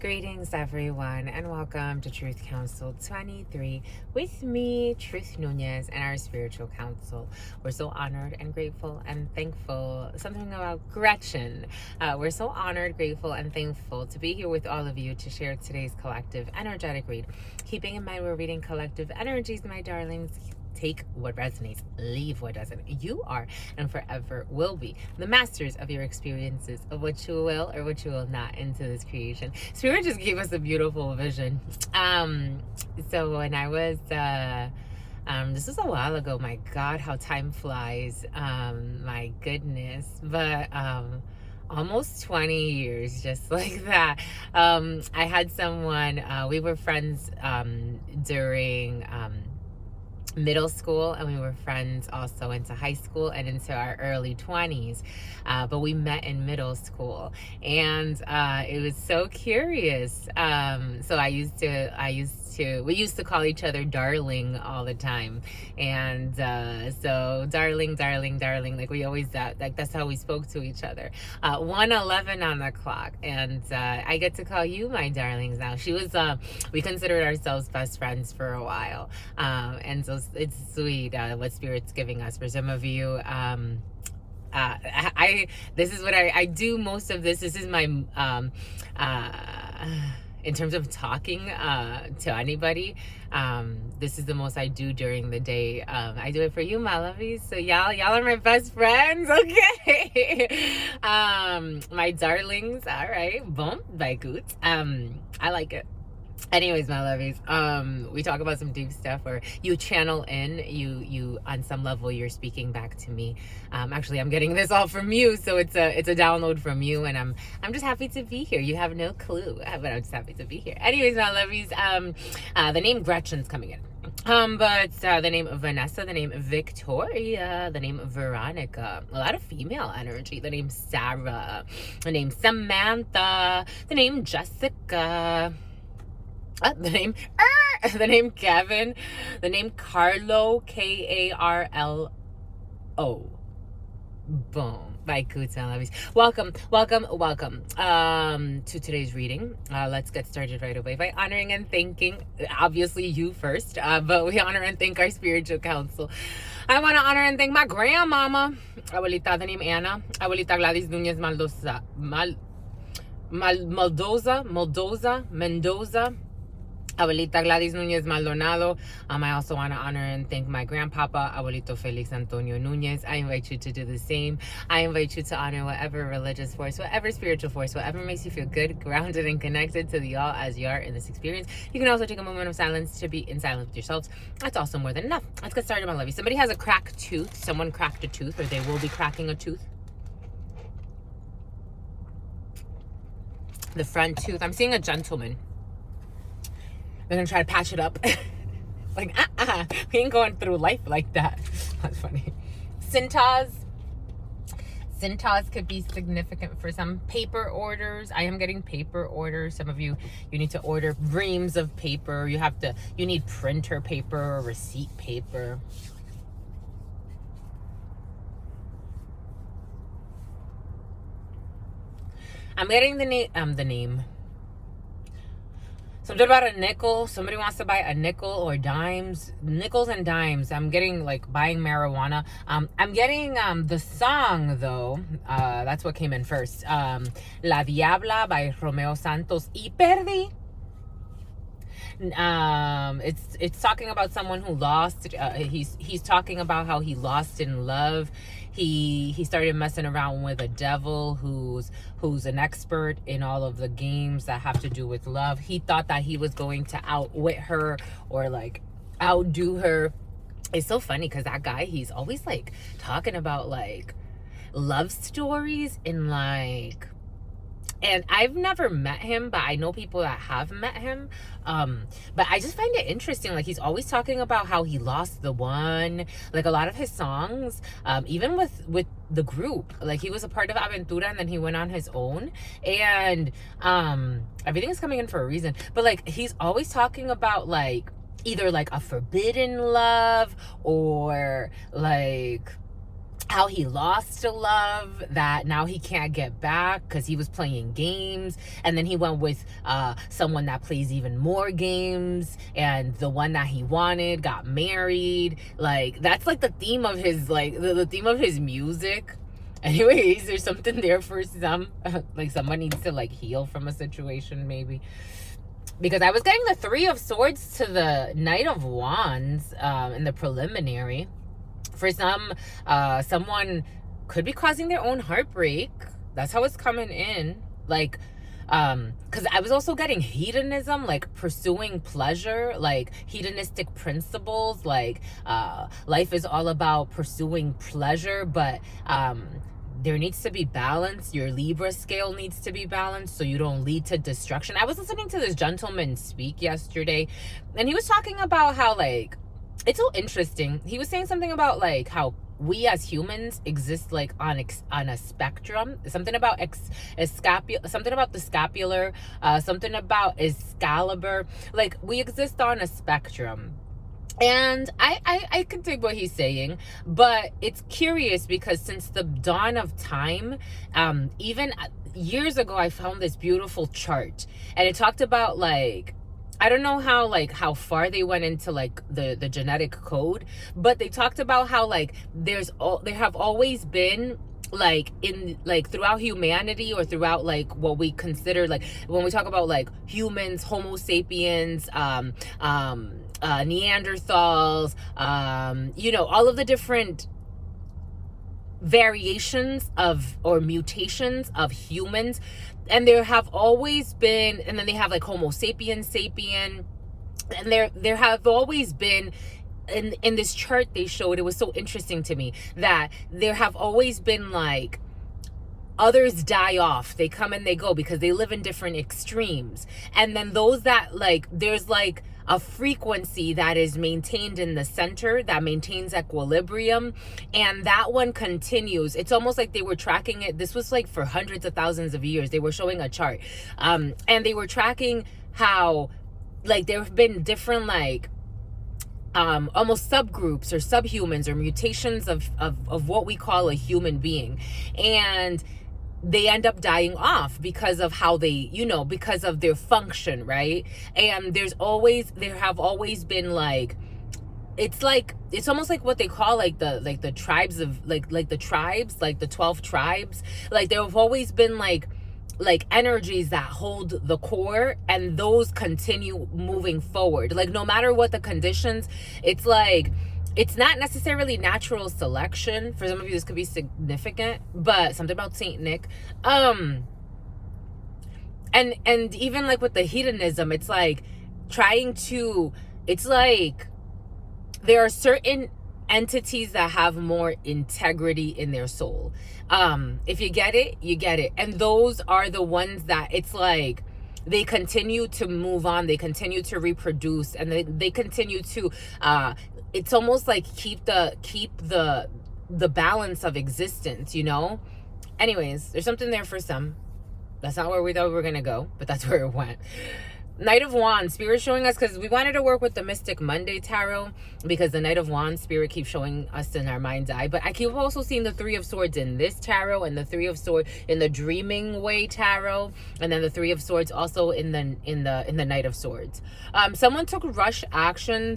Greetings, everyone, and welcome to Truth Council 23 with me, Truth Nunez, and our spiritual council. We're so honored and grateful and thankful. Something about Gretchen. We're so honored, grateful, and thankful to be here with all of you to share today's collective energetic read. Keeping in mind we're reading collective energies, my darlings. Take what resonates, leave what doesn't. You are and forever will be the masters of your experiences, of what you will or what you will not into this creation. Spirit just gave us a beautiful vision. So when I was this was a while ago, my God, how time flies. My goodness. But almost 20 years, just like that. I had someone, we were friends during middle school, and we were friends also into high school and into our early 20s, but we met in middle school, and it was so curious. So we used to call each other darling all the time, and so darling, like we always like that's how we spoke to each other. 1:11 on the clock, and I get to call you my darlings now. She was we considered ourselves best friends for a while, and so it's sweet what Spirit's giving us. For some of you, this is what I do most of this. This is my in terms of talking to anybody, this is the most I do during the day. I do it for you, my lovies. So y'all are my best friends, okay? My darlings, all right. Boom, by Goot. I like it. Anyways, my lovies, we talk about some deep stuff where you channel in, you on some level you're speaking back to me. Actually, I'm getting this all from you, so it's a download from you, and I'm just happy to be here. You have no clue, but I'm just happy to be here. Anyways, my lovies, the name Gretchen's coming in. But the name of Vanessa, the name of Victoria, the name of Veronica, a lot of female energy, the name Sarah, the name Samantha, the name Jessica, the name Kevin, the name Carlo, Karlo. Boom. By Coots and Lovies. Welcome to today's reading. Let's get started right away by honoring and thanking, obviously you first, but we honor and thank our spiritual council. I want to honor and thank my grandmama, Abuelita, the name Anna, Abuelita Gladys Nunez Mendoza, Abuelita Gladys Nunez Maldonado. I also want to honor and thank my grandpapa, Abuelito Felix Antonio Nunez. I invite you to do the same. I invite you to honor whatever religious force, whatever spiritual force, whatever makes you feel good, grounded, and connected to the all as you are in this experience. You can also take a moment of silence to be in silence with yourselves. That's also more than enough. Let's get started, my lovey. Somebody has a cracked tooth. Someone cracked a tooth, or they will be cracking a tooth. The front tooth. I'm seeing a gentleman. They're gonna try to patch it up. Like, we ain't going through life like that. That's funny. Cintas could be significant for some. Paper orders. I am getting paper orders. Some of you need to order reams of paper. You need printer paper or receipt paper. I'm getting the name. Something about a nickel. Somebody wants to buy a nickel or dimes. Nickels and dimes. I'm getting like buying marijuana. I'm getting the song though. That's what came in first. La Diabla by Romeo Santos y Perdi. It's talking about someone who lost. He's talking about how he lost in love. He started messing around with a devil who's an expert in all of the games that have to do with love. He thought that he was going to outwit her or like outdo her. It's so funny because that guy, he's always like talking about like love stories and like, and I've never met him, but I know people that have met him. But I just find it interesting. Like, he's always talking about how he lost the one. Like, a lot of his songs, even with the group, like, he was a part of Aventura and then he went on his own. And everything is coming in for a reason. But, like, he's always talking about, like, either, like, a forbidden love or, like, how he lost a love that now he can't get back because he was playing games, and then he went with someone that plays even more games, and the one that he wanted got married. Like, that's like the theme of his, like, the theme of his music. Anyways, there's something there for some. Like, someone needs to, like, heal from a situation, maybe. Because I was getting the Three of Swords to the Knight of Wands in the preliminary. For some, someone could be causing their own heartbreak. That's how it's coming in. Like, because I was also getting hedonism, like pursuing pleasure, like hedonistic principles, like life is all about pursuing pleasure, but there needs to be balance. Your Libra scale needs to be balanced so you don't lead to destruction. I was listening to this gentleman speak yesterday, and he was talking about how, like, it's so interesting. He was saying something about, like, how we as humans exist, like, on a spectrum. Something about something about the scapular, something about Excalibur. Like, we exist on a spectrum. And I can dig what he's saying, but it's curious because since the dawn of time, even years ago, I found this beautiful chart, and it talked about, like, I don't know how far they went into, like, the genetic code, but they talked about how, like, there have always been, like, in, like, throughout humanity, or throughout, like, what we consider, like, when we talk about, like, humans, Homo sapiens, Neanderthals, you know, all of the different variations of, or mutations of humans. And there have always been, and then they have, like, Homo sapiens, sapien, and there have always been, in this chart they showed, it was so interesting to me, that there have always been, like, others die off, they come and they go because they live in different extremes, and then those that, like, there's, like, a frequency that is maintained in the center that maintains equilibrium, and that one continues. It's almost like they were tracking it. This was, like, for hundreds of thousands of years. They were showing a chart, and they were tracking how, like, there have been different, like, almost subgroups or subhumans or mutations of what we call a human being, and they end up dying off because of how they, you know, because of their function, right? And there have always been, like, it's almost like what they call, like, the tribes of, like the tribes, like the 12 tribes. Like, there have always been, like energies that hold the core, and those continue moving forward. Like, no matter what the conditions, it's like, it's not necessarily natural selection. For some of you, this could be significant, but something about Saint Nick. And even, like, with the hedonism, it's like it's like there are certain entities that have more integrity in their soul. If you get it, you get it. And those are the ones that, it's like, they continue to move on, they continue to reproduce, and they continue to it's almost like keep the balance of existence, you know? Anyways, there's something there for some. That's not where we thought we were gonna go, but that's where it went. Knight of Wands, Spirit showing us, because we wanted to work with the Mystic Monday Tarot, because the Knight of Wands, Spirit keeps showing us in our mind's eye. But I keep also seeing the Three of Swords in this tarot, and the Three of Swords in the Dreaming Way Tarot, and then the Three of Swords also in the Knight of Swords. Someone took rush action.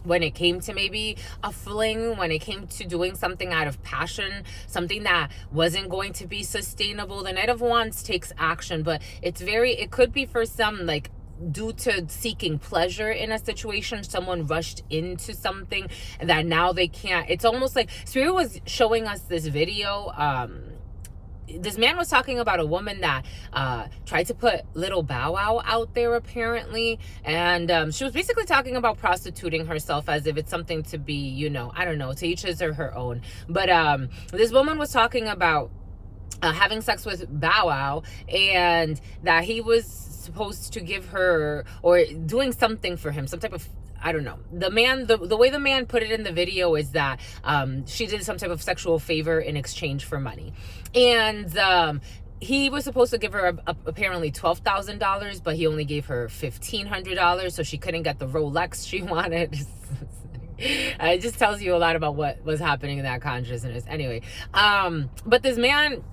When it came to maybe a fling, when it came to doing something out of passion, something that wasn't going to be sustainable. The Knight of Wands takes action, but it could be for some, like, due to seeking pleasure in a situation, someone rushed into something that now they can't. It's almost like Spirit was showing us this video. This man was talking about a woman that tried to put Little Bow Wow out there, apparently, and she was basically talking about prostituting herself as if it's something to be, you know, I don't know, to each his or her own. But this woman was talking about having sex with Bow Wow, and that he was supposed to give her, or doing something for him, some type of, I don't know. The man, the way the man put it in the video is that she did some type of sexual favor in exchange for money. And he was supposed to give her apparently $12,000, but he only gave her $1,500, so she couldn't get the Rolex she wanted. It just tells you a lot about what was happening in that consciousness. Anyway, but this man,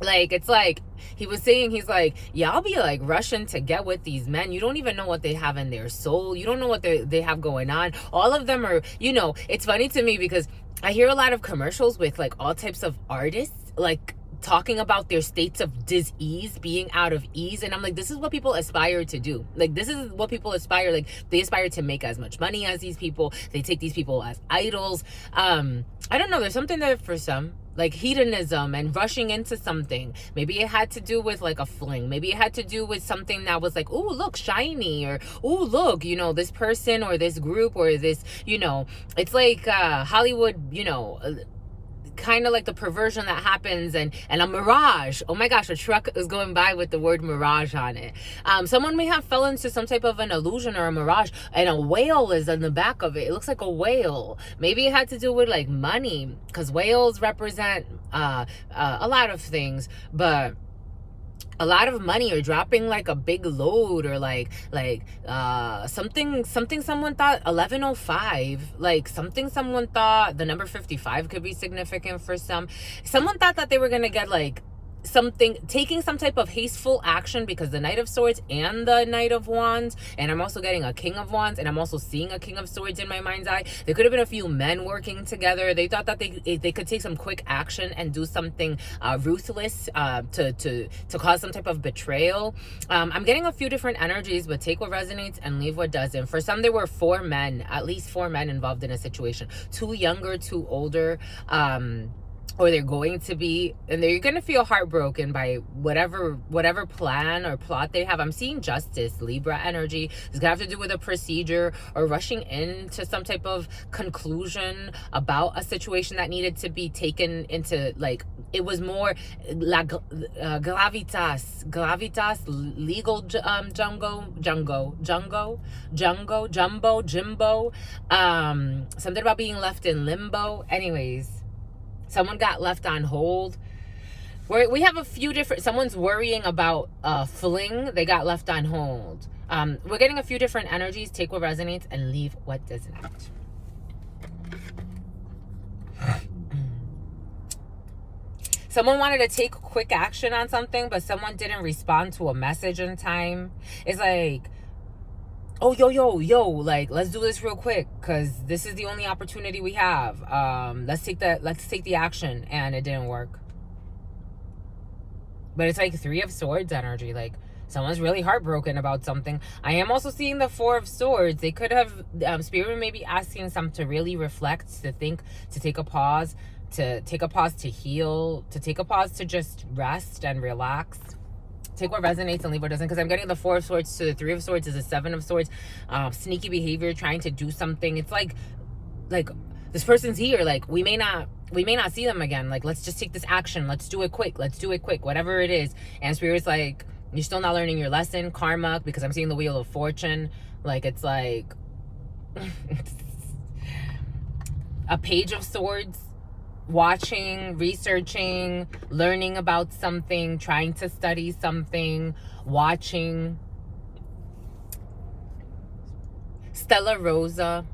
like, it's like he was saying, he's like, y'all be like rushing to get with these men. You don't even know what they have in their soul. You don't know what they have going on. All of them are, it's funny to me because I hear a lot of commercials with like all types of artists, like talking about their states of dis-ease, being out of ease. And I'm like, this is what people aspire to do. Like, this is what people aspire. Like, they aspire to make as much money as these people. They take these people as idols. I don't know. There's something there for some, like hedonism and rushing into something. Maybe it had to do with like a fling. Maybe it had to do with something that was like, oh, look, shiny, or oh, look, this person or this group or this, it's like Hollywood, kind of like the perversion that happens, and a mirage. Oh my gosh, a truck is going by with the word mirage on it. Someone may have fell into some type of an illusion or a mirage, and a whale is in the back of it. It looks like a whale. Maybe it had to do with like money, because whales represent a lot of things, but a lot of money, or dropping like a big load, or like something someone thought 1105, like something someone thought the number 55 could be significant for some. Someone thought that they were gonna get like something, taking some type of hasteful action, because the Knight of Swords and the Knight of Wands, and I'm also getting a King of Wands, and I'm also seeing a King of Swords in my mind's eye. There could have been a few men working together. They thought that they could take some quick action and do something ruthless to cause some type of betrayal. I'm getting a few different energies, but take what resonates and leave what doesn't. For some, there were at least four men involved in a situation. 2 younger, 2 older. Or they're going to be, and they're going to feel heartbroken by whatever plan or plot they have. I'm seeing justice, Libra energy. It's going to have to do with a procedure or rushing into some type of conclusion about a situation that needed to be taken into, like, it was more gravitas, legal jumbo, something about being left in limbo. Anyways, someone got left on hold. We have a few different, someone's worrying about fling, they got left on hold. We're getting a few different energies. Take what resonates and leave what does not. Someone wanted to take quick action on something, but someone didn't respond to a message in time. It's like, oh, yo, like, let's do this real quick, because this is the only opportunity we have. Let's take the action, and it didn't work. But it's like 3 of Swords energy, like someone's really heartbroken about something. I am also seeing the 4 of Swords. They could have, Spirit may be asking some to really reflect, to think, to take a pause, to heal, to take a pause to just rest and relax. Take what resonates and leave what doesn't, because I'm getting the 4 of Swords to the 3 of Swords is a 7 of Swords. Sneaky behavior, trying to do something. It's like this person's here, like we may not see them again. Like, let's just take this action. Let's do it quick. Whatever it is. And Spirit's like, you're still not learning your lesson. Karma, because I'm seeing the Wheel of Fortune. Like, it's like a Page of Swords. Watching, researching, learning about something, trying to study something, watching. Stella Rosa.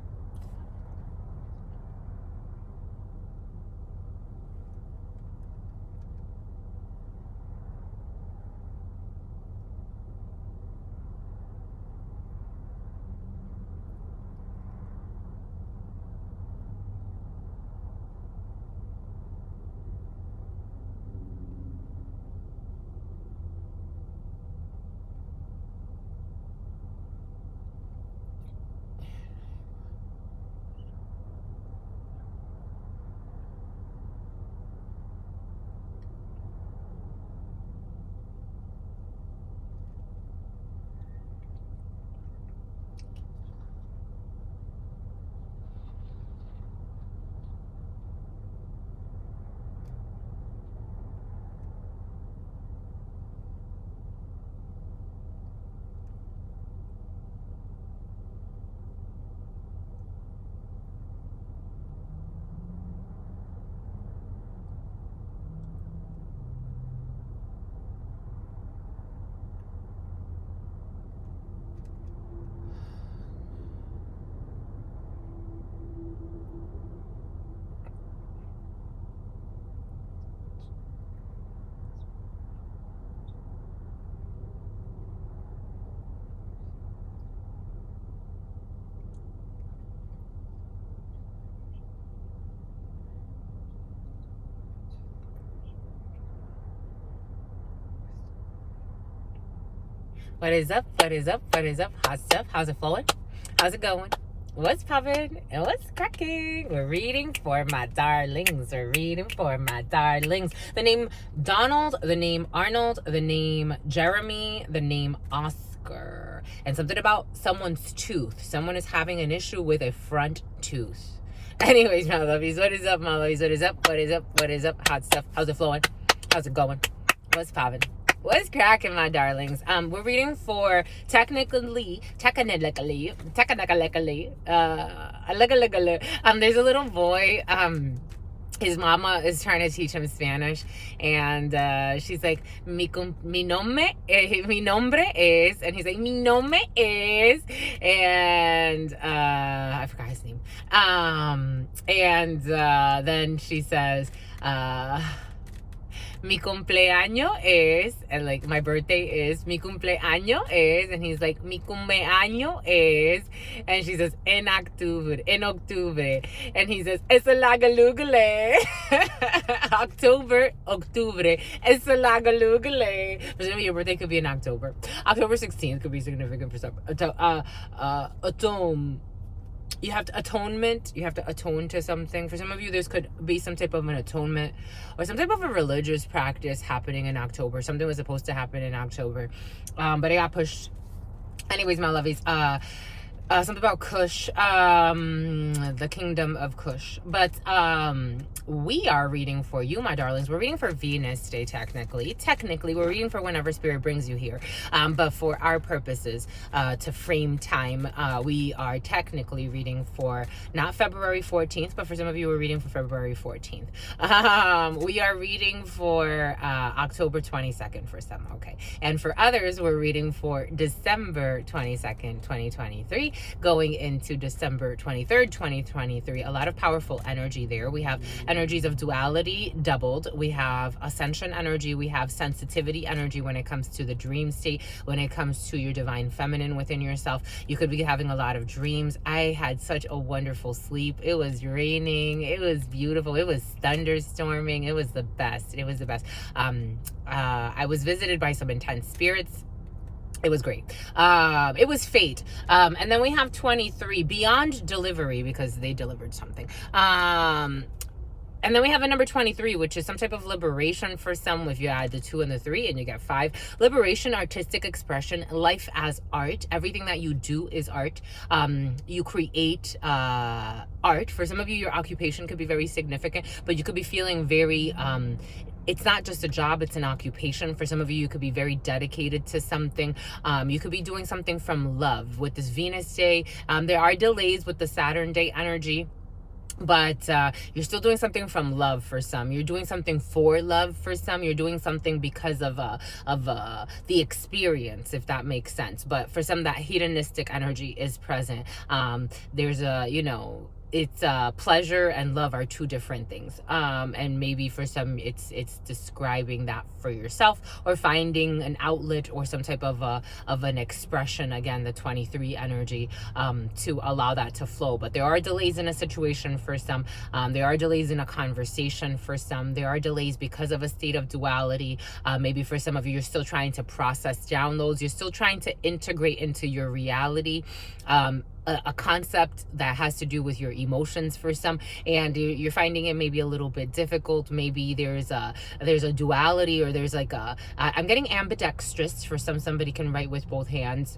What is up? What is up? What is up? Hot stuff. How's it flowing? How's it going? What's popping and what's cracking? We're reading for my darlings. We're reading for my darlings. The name Donald, the name Arnold, the name Jeremy, the name Oscar. And something about someone's tooth. Someone is having an issue with a front tooth. Anyways, my lovies, what is up, my lovies? What is up? What is up? What is up? Hot stuff. How's it flowing? How's it going? What's popping? What's cracking, my darlings? We're reading for technically, there's a little boy, his mama is trying to teach him Spanish, and she's like, mi nombre es, and he's like, mi nombre es, and I forgot his name, and then she says, mi cumpleaños es, and like my birthday is, mi cumpleaños es, and he's like, mi cumpleaños es, and she says, en octubre, and he says, es la galugale, octubre, es la galugale. For some of you, your birthday could be in October. October 16th could be significant for some. You have to atonement. You have to atone to something. For some of you, this could be some type of an atonement or some type of a religious practice happening in October. Something was supposed to happen in October, but it got pushed. Anyways, my lovies, something about Kush, the kingdom of Kush. But we are reading for you, my darlings. We're reading for Venus Day, technically. Technically, we're reading for whenever Spirit brings you here. But for our purposes, to frame time, we are technically reading for not February 14th, but for some of you, we're reading for February 14th. We are reading for October 22nd for some, okay. And for others, we're reading for December 22nd, 2023, going into December 23rd, 2023. A lot of powerful energy there. We have energies of duality doubled. We have ascension energy. We have sensitivity energy when it comes to the dream state, when it comes to your divine feminine within yourself. You could be having a lot of dreams. I had such a wonderful sleep. It was raining. It was beautiful. It was thunderstorming. It was the best. It was the best. I was visited by some intense spirits. It was great. It was fate. And then we have 23, beyond delivery, because they delivered something. And then we have a number 23, which is some type of liberation for some. If you add the 2 and the 3 and you get 5. Liberation, artistic expression, life as art. Everything that you do is art. You create art. For some of you, your occupation could be very significant, but you could be feeling very... it's not just a job, it's an occupation. For some of you, you could be very dedicated to something. You could be doing something from love. With this Venus day, there are delays with the Saturn day energy. But you're still doing something from love for some. You're doing something for love for some. You're doing something because of the experience, if that makes sense. But for some, that hedonistic energy is present. There's a, it's pleasure and love are two different things. And maybe for some, it's describing that for yourself, or finding an outlet or some type of an expression. Again, the 23 energy, to allow that to flow. But there are delays in a situation for some. There are delays in a conversation for some. There are delays because of a state of duality. Maybe for some of you, you're still trying to process down those. You're still trying to integrate into your reality a concept that has to do with your emotions for some, and you're finding it maybe a little bit difficult. Maybe there's a duality, or there's like I'm getting ambidextrous for some. Somebody can write with both hands.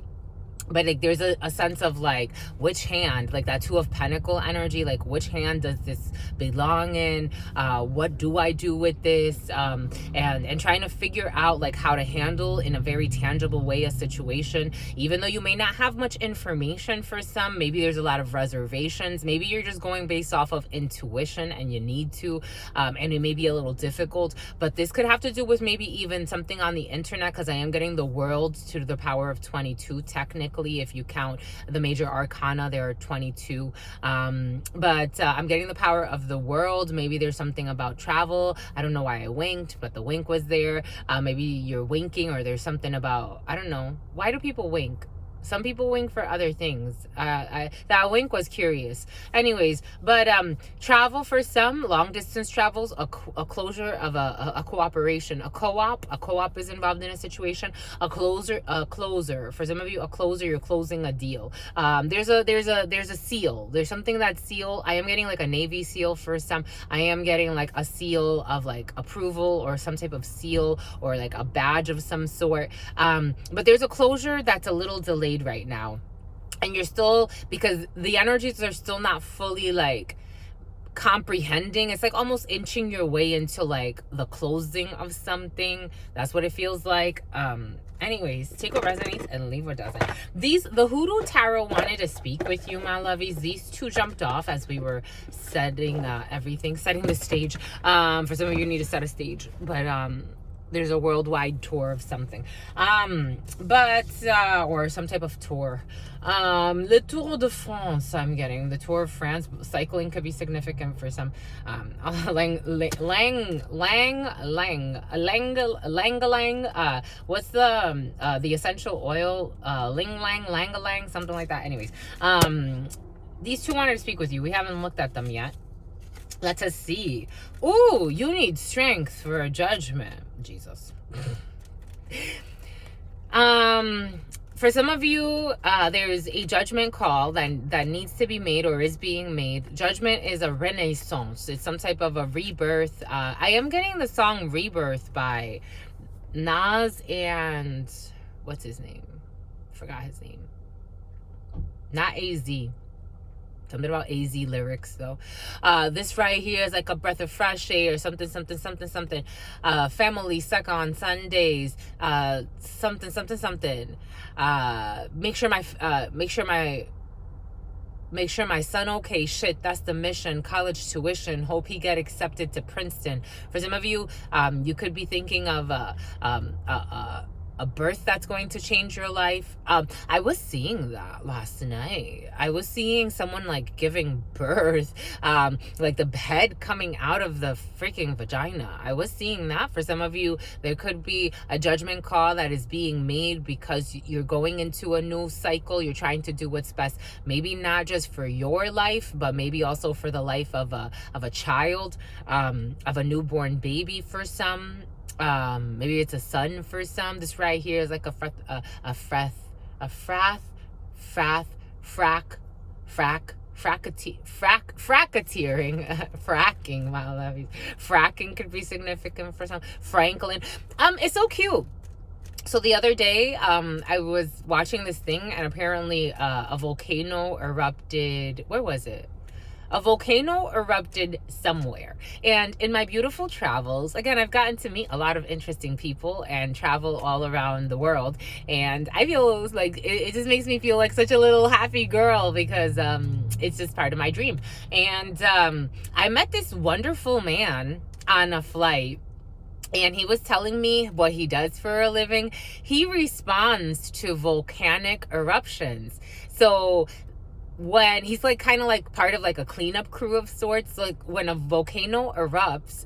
But like there's a sense of like, which hand, like that 2 of Pentacle energy, like which hand does this belong in? What do I do with this? And trying to figure out like how to handle in a very tangible way a situation, even though you may not have much information for some. Maybe there's a lot of reservations. Maybe you're just going based off of intuition and you need to, and it may be a little difficult. But this could have to do with maybe even something on the internet, because I am getting the world to the power of 22 technically. If you count the major arcana, there are 22. But I'm getting the power of the world. Maybe there's something about travel. I don't know why I winked, but the wink was there. Maybe you're winking, or there's something about, I don't know. Why do people wink? Some people wink for other things. That wink was curious. Anyways, but travel for some, long distance travels, a closure of a cooperation, a co-op is involved in a situation. A closer. For some of you, a closer, you're closing a deal. There's a seal. There's something that seal. I am getting like a Navy seal for some. I am getting like a seal of like approval or some type of seal or like a badge of some sort. But there's a closure that's a little delayed right now, and you're still, because the energies are still not fully like comprehending. It's like almost inching your way into like the closing of something. That's what it feels like. Anyways, take what resonates and leave what doesn't. The Hoodoo Tarot wanted to speak with you, my lovies. These two jumped off as we were setting setting the stage. For some of you, need to set a stage, but there's a worldwide tour of something, or some type of tour. Le Tour de France, I'm getting the Tour of France. Cycling could be significant for some. What's the essential oil? Lang-a-lang, something like that. Anyways, these two wanted to speak with you. We haven't looked at them yet. Let us see. Ooh, you need strength for a judgment. Jesus. For some of you, there's a judgment call that needs to be made or is being made. Judgment is a renaissance. It's some type of a rebirth. I am getting the song Rebirth by Nas and what's his name? Forgot his name. Not AZ. Something about AZ lyrics though. This right here is like a breath of fresh air, something. Family suck on Sundays. Something. Make sure my son okay. Shit, that's the mission. College tuition. Hope he get accepted to Princeton. For some of you, you could be thinking of a birth that's going to change your life. I was seeing that last night. I was seeing someone like giving birth, like the head coming out of the freaking vagina. I was seeing that. For some of you, there could be a judgment call that is being made because you're going into a new cycle. You're trying to do what's best. Maybe not just for your life, but maybe also for the life of a child, of a newborn baby for some. Maybe it's a son for some. This right here is like fracketeering, fracking, my lovies. Fracking could be significant for some. Franklin. It's so cute. So the other day, I was watching this thing, and apparently a volcano erupted. Where was it? A volcano erupted somewhere. And in my beautiful travels, again, I've gotten to meet a lot of interesting people and travel all around the world. And I feel like it just makes me feel like such a little happy girl because it's just part of my dream. And I met this wonderful man on a flight. And he was telling me what he does for a living. He responds to volcanic eruptions. So when he's like kind of like part of like a cleanup crew of sorts, like when a volcano erupts,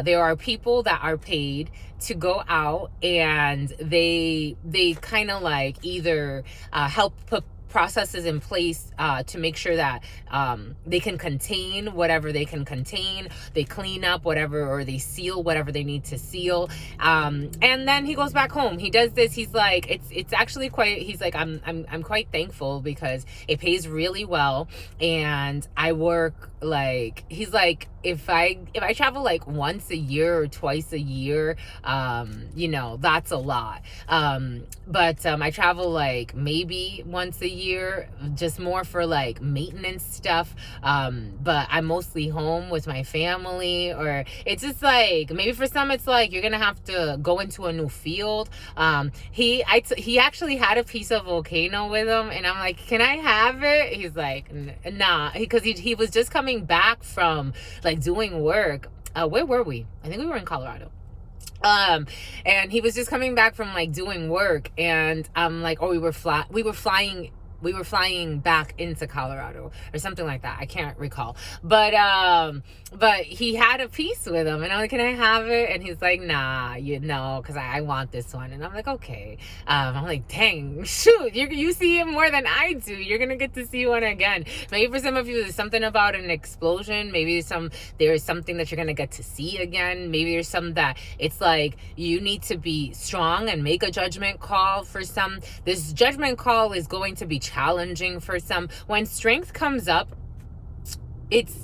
there are people that are paid to go out, and they kind of like either help put processes in place to make sure that they can contain whatever they can contain, they clean up whatever, or they seal whatever they need to seal, and then he goes back home. He does this. He's like, it's actually quite, he's like, I'm quite thankful because it pays really well, and I work like, he's like, if I travel like once a year or twice a year, you know, that's a lot, but I travel like maybe once a year, just more for like maintenance stuff, but I'm mostly home with my family. Or it's just like, maybe for some it's like you're gonna have to go into a new field. He actually had a piece of volcano with him, and I'm like, can I have it? He's like, nah, because he was just coming back from like doing work. Where were we? I think we were in Colorado. And he was just coming back from like doing work, and I'm like, oh, we were flying we were flying back into Colorado or something like that. I can't recall. But he had a piece with him, and I'm like, can I have it? And he's like, nah, you know, because I want this one. And I'm like, okay. I'm like, dang, shoot, you see it more than I do. You're gonna get to see one again. Maybe for some of you, there's something about an explosion. Maybe there's something that you're gonna get to see again. Maybe there's some that it's like you need to be strong and make a judgment call. For some, this judgment call is going to be challenging for some. When strength comes up, it's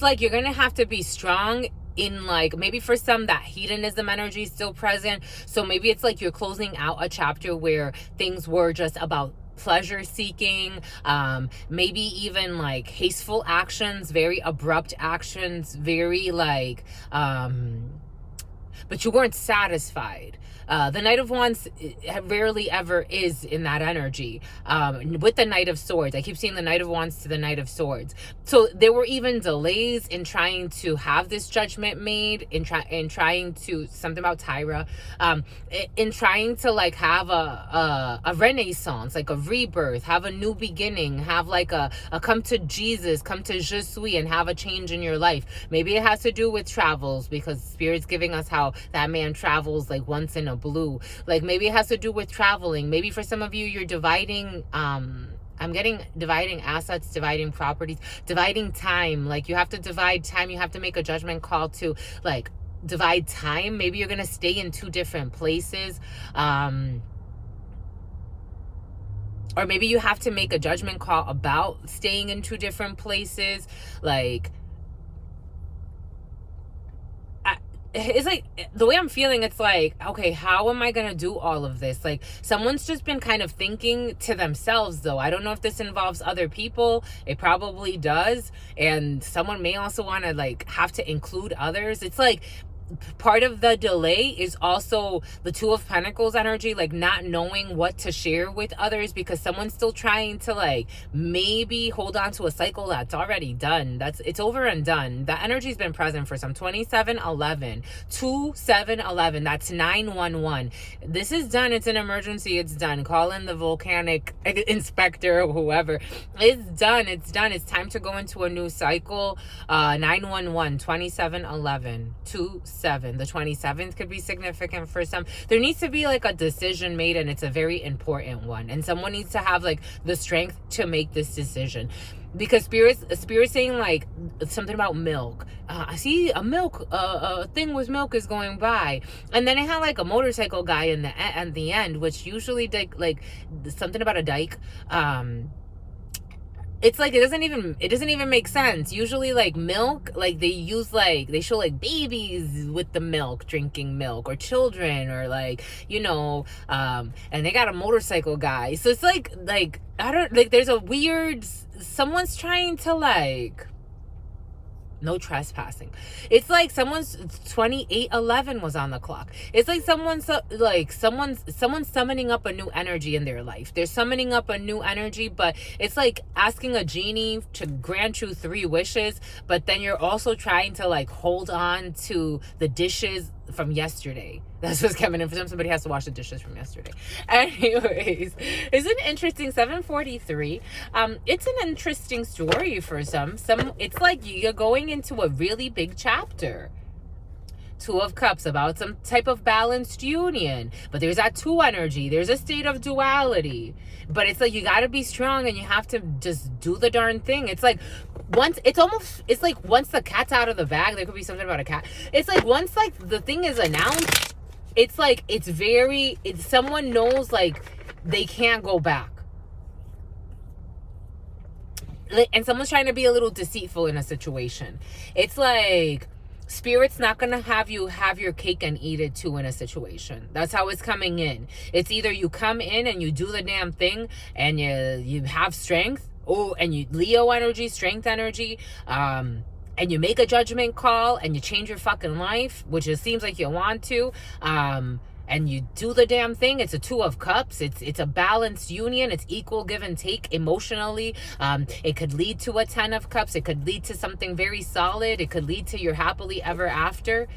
like you're gonna have to be strong in, like, maybe for some that hedonism energy is still present. So maybe it's like you're closing out a chapter where things were just about pleasure seeking, maybe even like hasteful actions, very abrupt actions, very like but you weren't satisfied. The Knight of Wands rarely ever is in that energy. With the Knight of Swords, I keep seeing the Knight of Wands to the Knight of Swords. So there were even delays in trying to have this judgment made, in trying to, something about Tyra, in trying to like have a renaissance, like a rebirth, have a new beginning, have like a come to Jesus, come to Je suis, and have a change in your life. Maybe it has to do with travels, because Spirit's giving us how that man travels like once in a blue. Like maybe it has to do with traveling. Maybe for some of you, you're dividing I'm getting dividing assets, dividing properties, dividing time. Like you have to divide time. You have to make a judgment call to like divide time. Maybe you're gonna stay in two different places, or maybe you have to make a judgment call about staying in two different places. Like it's like the way I'm feeling, it's like, okay, how am I gonna do all of this? Like someone's just been kind of thinking to themselves, though. I don't know if this involves other people. It probably does. And someone may also want to like have to include others. It's like part of the delay is also the Two of Pentacles energy, like not knowing what to share with others, because someone's still trying to like maybe hold on to a cycle that's already done. It's over and done. That energy's been present for some. 2711, 2711, that's 911. This is done. It's an emergency. It's done. Call in the volcanic inspector or whoever. It's done. It's done. It's time to go into a new cycle. 911, 2711, 27. The 27th could be significant for some. There needs to be like a decision made, and it's a very important one, and someone needs to have like the strength to make this decision, because spirit's saying like something about milk. I see a milk a thing with milk is going by, and then it had like a motorcycle guy at the end, which usually like something about a dike. It's like it doesn't even make sense. Usually like milk, like they show like babies with the milk, drinking milk, or children, or like, you know, and they got a motorcycle guy. So it's like I don't, like there's a weird, someone's trying to like, no trespassing. It's like someone's 2811 was on the clock. It's like someone's summoning up a new energy in their life. They're summoning up a new energy, but it's like asking a genie to grant you 3 wishes, but then you're also trying to like hold on to the dishes from yesterday. That's what's coming in for them. Somebody has to wash the dishes from yesterday. Anyways, it's an interesting 743. It's an interesting story for some. It's like you're going into a really big chapter. 2 of Cups, about some type of balanced union. But there's that 2 energy. There's a state of duality. But it's like you got to be strong, and you have to just do the darn thing. It's like once the cat's out of the bag, there could be something about a cat. It's like once like the thing is announced, it's like someone knows like they can't go back. And someone's trying to be a little deceitful in a situation. It's like Spirit's not going to have you have your cake and eat it too in a situation. That's how it's coming in. It's either you come in and you do the damn thing and you have strength. Oh, and you Leo energy, strength energy. And you make a judgment call and you change your fucking life, which it seems like you want to. And you do the damn thing. It's a 2 of Cups. It's a balanced union. It's equal give and take emotionally. It could lead to a 10 of Cups. It could lead to something very solid. It could lead to your happily ever after.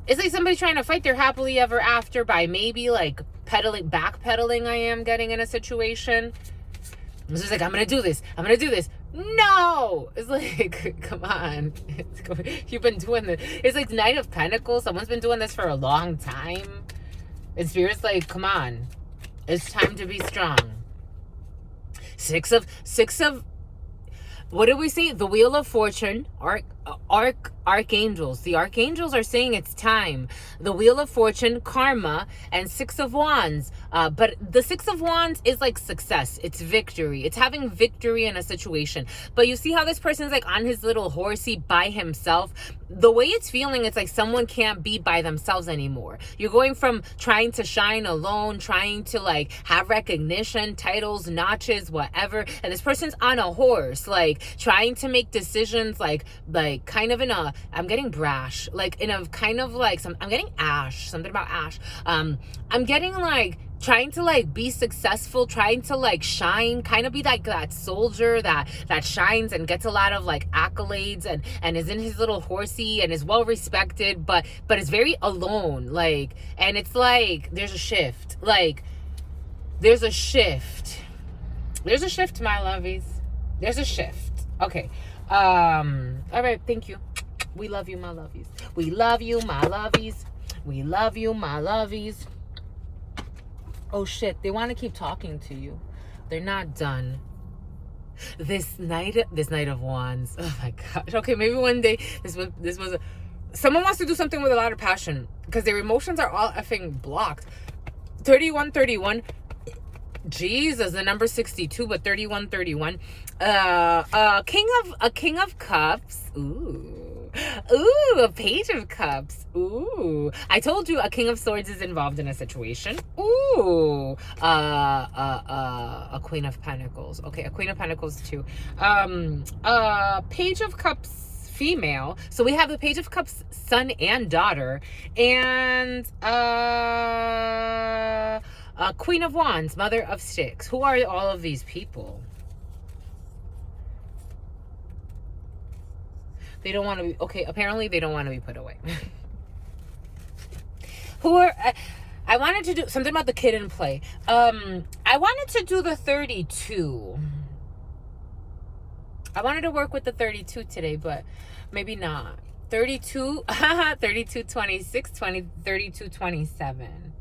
It's like somebody trying to fight their happily ever after by maybe like backpedaling. I am getting in a situation. It's just like, I'm going to do this. I'm going to do this. No! It's like, come on. You've been doing this. It's like Knight of Pentacles. Someone's been doing this for a long time. And Spirit's like, come on. It's time to be strong. Six of, what did we see? The Wheel of Fortune, archangels. The archangels are saying it's time. The Wheel of Fortune, karma, and Six of Wands. But the Six of Wands is like success. It's victory. It's having victory in a situation. But you see how this person's like on his little horsey by himself? The way it's feeling, it's like someone can't be by themselves anymore. You're going from trying to shine alone, trying to like have recognition, titles, notches, whatever. And this person's on a horse, like trying to make decisions, like kind of in a, I'm getting brash, like in a kind of like I'm getting ash, something about ash. I'm getting like trying to like be successful, trying to like shine, kind of be like that soldier that shines and gets a lot of like accolades and is in his little horsey and is well respected, but is very alone, like, and it's like there's a shift, like there's a shift, my lovies, there's a shift. Okay, all right, thank you. We love you, my lovies. We love you, my lovies. We love you, my lovies. Oh shit, they want to keep talking to you. They're not done. This Knight of Wands. Oh my gosh. Okay, maybe one day someone wants to do something with a lot of passion because their emotions are all effing blocked. 3131. Jesus, the number 62, but 3131. King of Cups. Ooh, a Page of Cups. Ooh, I told you a King of Swords is involved in a situation. Ooh, a Queen of Pentacles. Okay, a Queen of Pentacles too. Page of Cups female. So we have the Page of Cups son and daughter, and a Queen of Wands, Mother of Sticks. Who are all of these people? They don't want to be, okay, apparently they don't want to be put away. Who are, I wanted to do something about the kid in play. I wanted to do the 32. I wanted to work with the 32 today, but maybe not. 32, 32, 26, 20, 32, 27.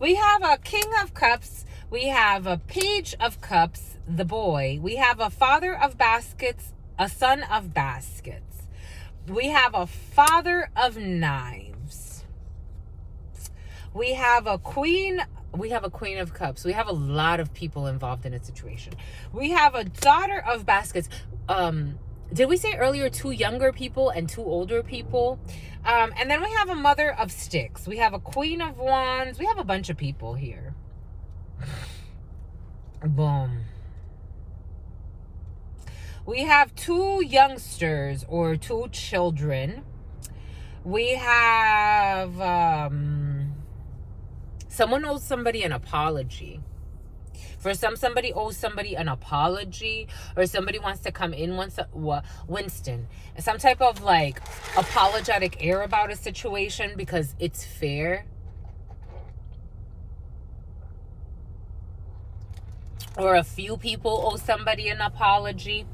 We have a King of Cups. We have a Page of Cups, the boy. We have a Father of Baskets, a Son of Baskets. We have a Father of Knives. We have a Queen of Cups. We have a lot of people involved in a situation. We have a Daughter of Baskets. Did we say earlier 2 younger people and 2 older people? And then we have a Mother of Sticks. We have a Queen of Wands. We have a bunch of people here. Boom. We have 2 youngsters or 2 children. We have someone owes somebody an apology. For somebody owes somebody an apology, or somebody wants to come in Winston. Some type of like apologetic air about a situation because it's fair. Or a few people owe somebody an apology.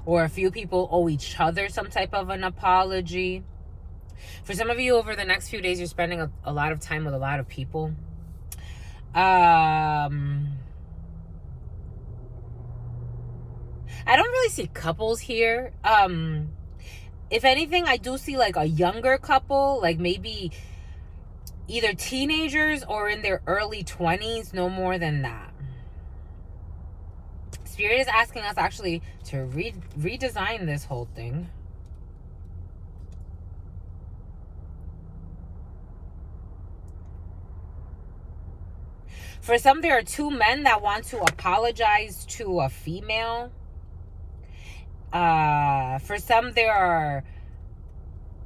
Or a few people owe each other some type of an apology. For some of you, over the next few days, you're spending a lot of time with a lot of people. I don't really see couples here. If anything, I do see like a younger couple, like maybe either teenagers or in their early 20s, no more than that. Spirit is asking us actually to redesign this whole thing. For some, there are 2 men that want to apologize to a female. For some, there are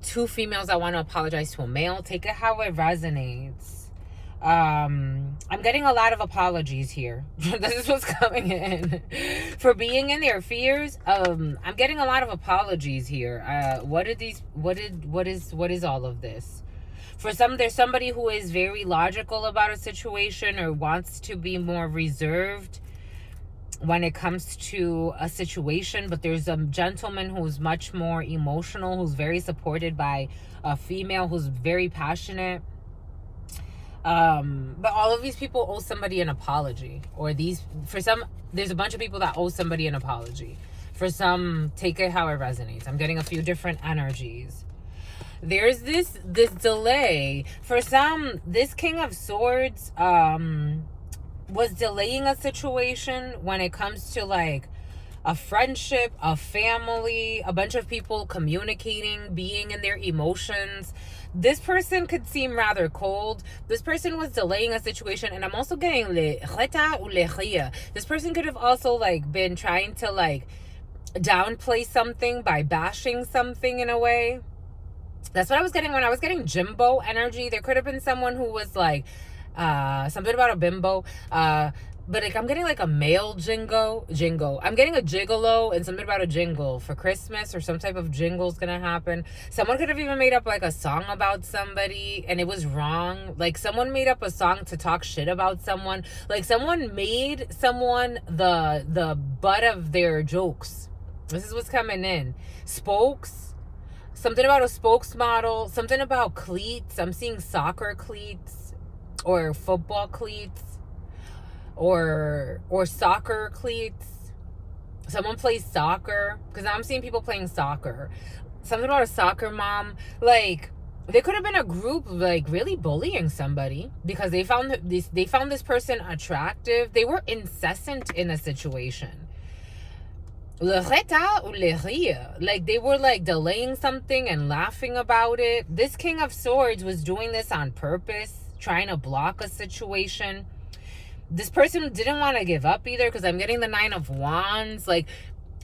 2 females that want to apologize to a male. Take it how it resonates. I'm getting a lot of apologies here. This is what's coming in for being in their fears. I'm getting a lot of apologies here. What is all of this? For some, there's somebody who is very logical about a situation or wants to be more reserved when it comes to a situation, but there's a gentleman who's much more emotional, who's very supported by a female who's very passionate. But all of these people owe somebody an apology, or for some, there's a bunch of people that owe somebody an apology. For some, take it how it resonates. I'm getting a few different energies. There's this delay. For some, this King of Swords was delaying a situation when it comes to like a friendship, a family, a bunch of people communicating, being in their emotions. This person could seem rather cold. This person was delaying a situation, and I'm also getting le ou le ria. This person could have also like been trying to like downplay something by bashing something in a way. That's what I was getting when I was getting Jimbo energy. There could have been someone who was like something about a bimbo, but like I'm getting like a male jingo. I'm getting a gigolo and something about a jingle for Christmas, or some type of jingle's gonna happen. Someone could have even made up like a song about somebody and it was wrong. Like someone made up a song to talk shit about someone. Like someone made someone the butt of their jokes. This is what's coming in. Spokes. Something about a spokesmodel. Something about cleats. I'm seeing soccer cleats or football cleats. Or soccer cleats. Someone plays soccer, because I'm seeing people playing soccer. Something about a soccer mom. Like there could have been a group like really bullying somebody because they found this person attractive. They were incessant in a situation. Le retard ou le rire. Like they were like delaying something and laughing about it. This King of Swords was doing this on purpose, trying to block a situation. This person didn't want to give up either, because I'm getting the 9 of Wands. Like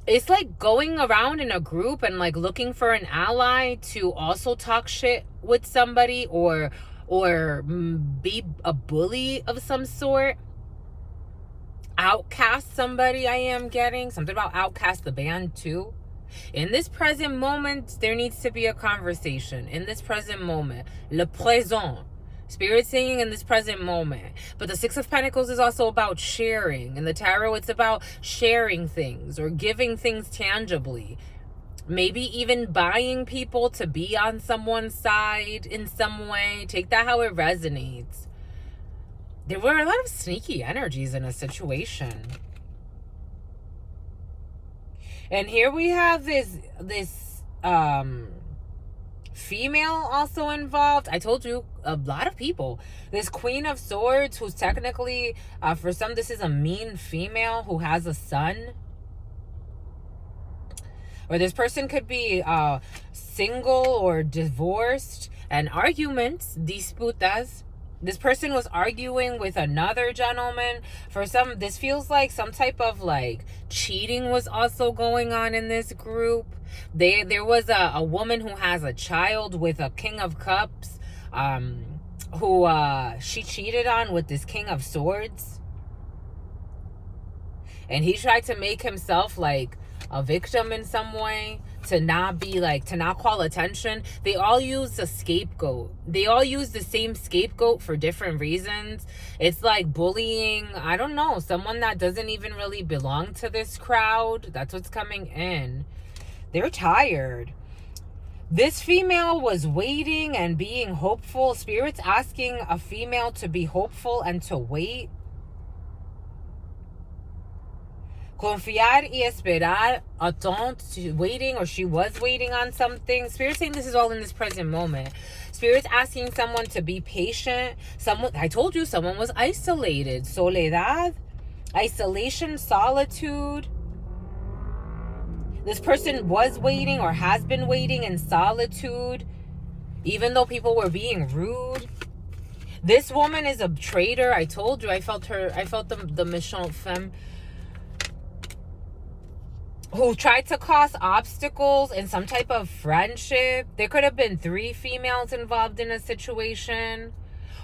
it's like going around in a group and like looking for an ally to also talk shit with somebody or be a bully of some sort. Outcast somebody. I am getting something about Outcast the band too. In this present moment, there needs to be a conversation. In this present moment, le présent. Spirit saying in this present moment. But the 6 of Pentacles is also about sharing. In the tarot, it's about sharing things or giving things tangibly. Maybe even buying people to be on someone's side in some way. Take that how it resonates. There were a lot of sneaky energies in a situation. And here we have this female also involved. I told you, a lot of people. This Queen of Swords, who's technically, for some, this is a mean female who has a son. Or this person could be single or divorced. And arguments, disputas. This person was arguing with another gentleman. For some, this feels like some type of like cheating was also going on in this group. There was a woman who has a child with a King of Cups, who she cheated on with this King of Swords. And he tried to make himself like a victim in some way, to not be like, to not call attention. They all use a scapegoat. They all use the same scapegoat for different reasons. It's like bullying, I don't know, someone that doesn't even really belong to this crowd. That's what's coming in. They're tired. This female was waiting and being hopeful. Spirit's asking a female to be hopeful and to wait. Confiar y esperar, attente, waiting, or she was waiting on something. Spirit's saying this is all in this present moment. Spirit's asking someone to be patient. Someone, I told you, someone was isolated. Soledad, isolation, solitude. This person was waiting or has been waiting in solitude, even though people were being rude. This woman is a traitor. I told you, I felt the méchante femme, who tried to cause obstacles in some type of friendship. There could have been 3 females involved in a situation.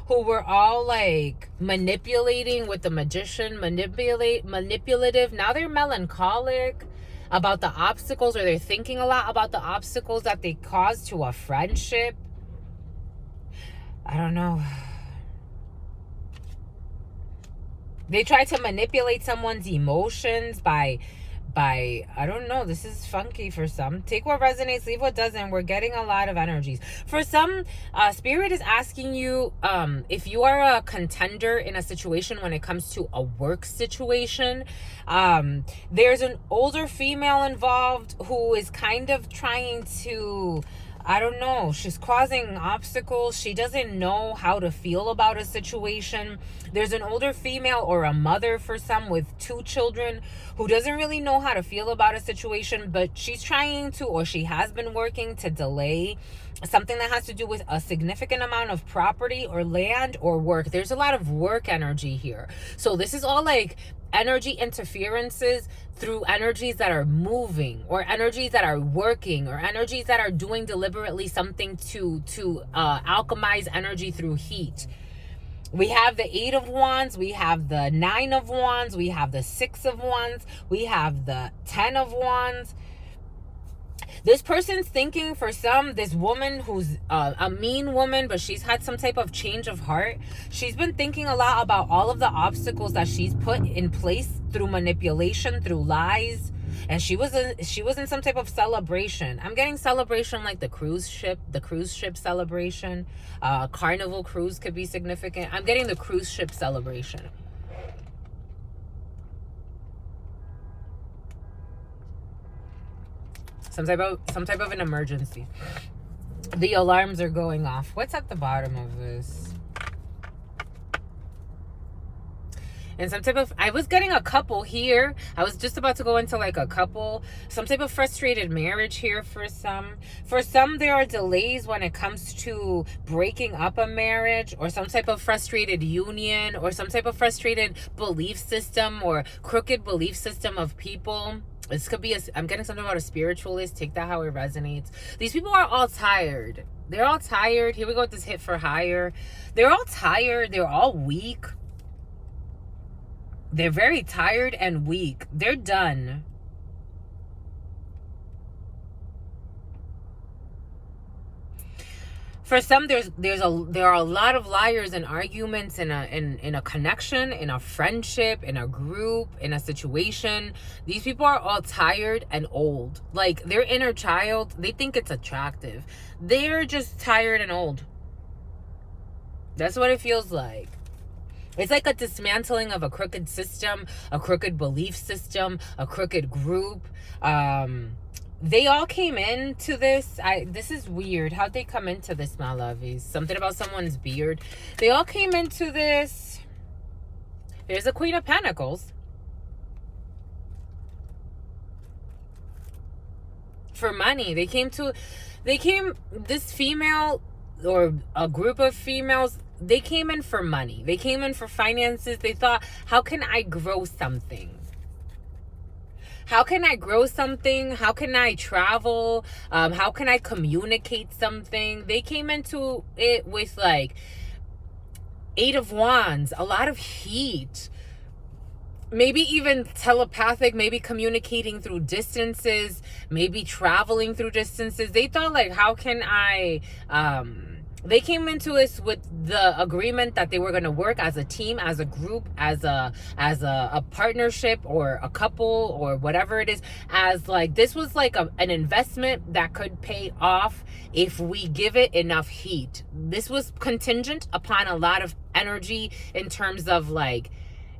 who were all like manipulating with the magician, manipulative. Now they're melancholic about the obstacles, or they're thinking a lot about the obstacles that they caused to a friendship. I don't know. They try to manipulate someone's emotions by I don't know, this is funky for some. Take what resonates, leave what doesn't. We're getting a lot of energies. For some, Spirit is asking you, if you are a contender in a situation when it comes to a work situation, there's an older female involved who is kind of trying to, I don't know, she's causing obstacles. She doesn't know how to feel about a situation. There's an older female or a mother for some with 2 children who doesn't really know how to feel about a situation, but she's trying to, or she has been working to delay something that has to do with a significant amount of property or land or work. There's a lot of work energy here. So this is all like energy interferences through energies that are moving, or energies that are working, or energies that are doing deliberately something to alchemize energy through heat. We have the 8 of Wands, we have the 9 of Wands, we have the 6 of Wands, we have the 10 of Wands. This person's thinking, for some, this woman who's a mean woman, but she's had some type of change of heart. She's been thinking a lot about all of the obstacles that she's put in place through manipulation, through lies. And she was in some type of celebration. I'm getting celebration like the cruise ship celebration. Carnival cruise could be significant. I'm getting the cruise ship celebration. Some type of an emergency. The alarms are going off. What's at the bottom of this? And some type of, I was getting a couple here. I was just about to go into like a couple. Some type of frustrated marriage here for some. For some, there are delays when it comes to breaking up a marriage, or some type of frustrated union, or some type of frustrated belief system or crooked belief system of people. This could be I'm getting something about a spiritualist. Take that how it resonates. These people are all tired. They're all tired. Here we go with this hit for hire. They're all tired. They're all weak. They're very tired and weak. They're done. For some, there are a lot of liars and arguments in a connection, in a friendship, in a group, in a situation. These people are all tired and old. Like, their inner child, they think it's attractive. They're just tired and old. That's what it feels like. It's like a dismantling of a crooked system, a crooked belief system, a crooked group. They all came into this. This is weird. How'd they come into this, my lovies? Something about someone's beard. They all came into this. There's a Queen of Pentacles. For money. This female, or a group of females, they came in for money. They came in for finances. They thought, how can I grow something? How can I grow something? How can I travel? How can I communicate something? They came into it with like 8 of Wands, a lot of heat. Maybe even telepathic, maybe communicating through distances, maybe traveling through distances. They thought like, how can I... They came into this with the agreement that they were going to work as a team, as a group, as a partnership, or a couple, or whatever it is. As like, this was like an investment that could pay off if we give it enough heat. This was contingent upon a lot of energy in terms of like,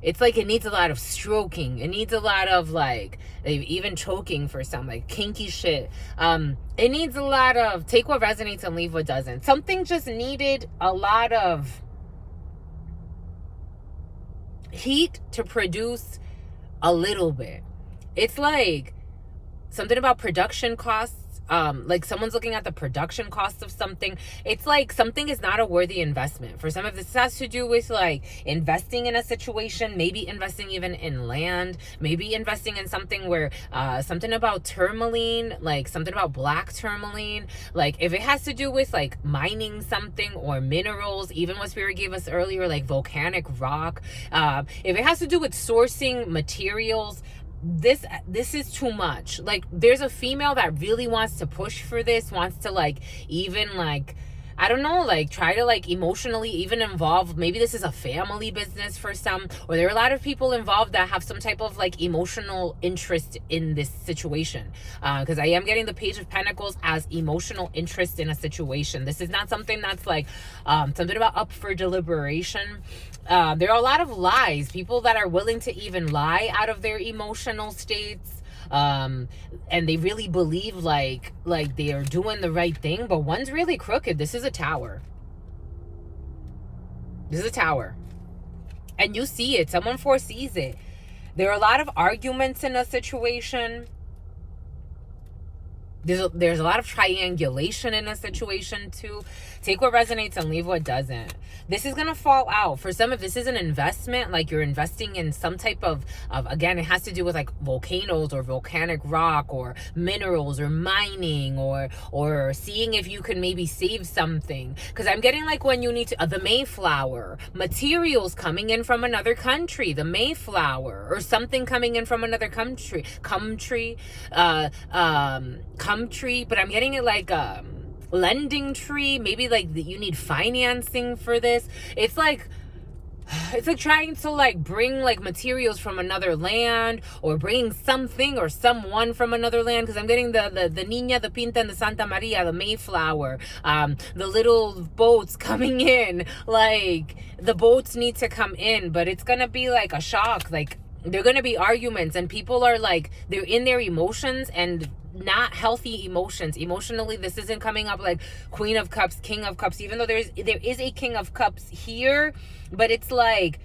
it's like it needs a lot of stroking. It needs a lot of like, even choking for some, like kinky shit. It needs a lot of take what resonates and leave what doesn't. Something just needed a lot of heat to produce a little bit. It's like something about production costs. like someone's looking at the production cost of something. It's like something is not a worthy investment. For some of this has to do with like investing in a situation, maybe investing even in land, maybe investing in something where something about tourmaline, like something about black tourmaline. Like if it has to do with like mining something or minerals, even what Spirit gave us earlier, like volcanic rock, if it has to do with sourcing materials, this is too much. Like there's a female that really wants to push for this, wants to like even like, I don't know, like try to like emotionally even involve, maybe this is a family business for some, or there are a lot of people involved that have some type of like emotional interest in this situation, because I am getting the Page of Pentacles as emotional interest in a situation. This is not something that's like something about up for deliberation. There are a lot of lies, people that are willing to even lie out of their emotional states, and they really believe like they are doing the right thing, but one's really crooked. This is a Tower. This is a Tower, and you see it. Someone foresees it. There are a lot of arguments in a situation. There's a lot of triangulation in a situation too. Take what resonates and leave what doesn't. This is gonna fall out. For some, if this is an investment, like you're investing in some type of again, it has to do with like volcanoes or volcanic rock or minerals or mining or seeing if you can maybe save something. Because I'm getting like when you need to the Mayflower, materials coming in from another country, the Mayflower, or something coming in from another country, but I'm getting it like lending tree, maybe like you need financing for this. It's like trying to like bring like materials from another land, or bringing something or someone from another land, because I'm getting the Niña, the Pinta, and the Santa Maria, the Mayflower, the little boats coming in. Like the boats need to come in, but it's gonna be like a shock. Like they're gonna be arguments, and people are like, they're in their emotions and not healthy emotions. Emotionally, this isn't coming up like Queen of Cups, King of Cups, even though there is a King of Cups here, but it's like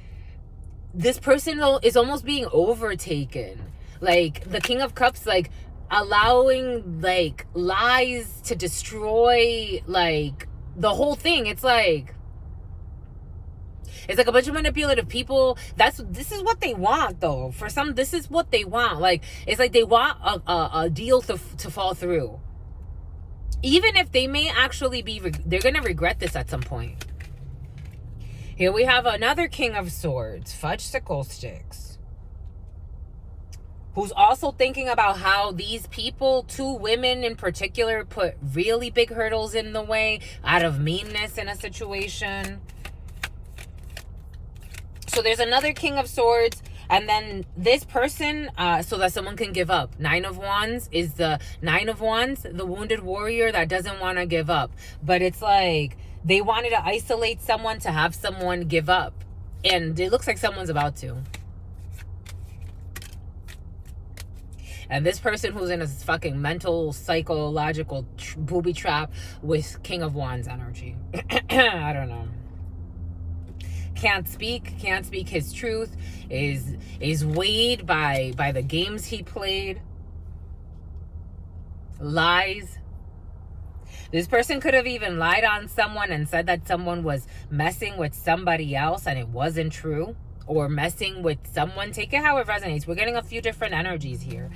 this person is almost being overtaken. Like the King of Cups, like allowing like lies to destroy like the whole thing. It's like a bunch of manipulative people. This is what they want, though. For some, this is what they want. Like, it's like they want a deal to fall through. Even if they may actually they're going to regret this at some point. Here we have another King of Swords, Fudgesicle Sticks, who's also thinking about how these people, two women in particular, put really big hurdles in the way out of meanness in a situation. So there's another King of Swords, and then this person, so that someone can give up. Nine of Wands is the Nine of Wands, the wounded warrior that doesn't want to give up. But it's like they wanted to isolate someone to have someone give up. And it looks like someone's about to. And this person who's in a fucking mental, psychological booby trap with King of Wands energy. I don't know. Can't speak his truth, is weighed by the games he played. Lies. This person could have even lied on someone and said that someone was messing with somebody else and it wasn't true, or messing with someone. Take it how it resonates. We're getting a few different energies here.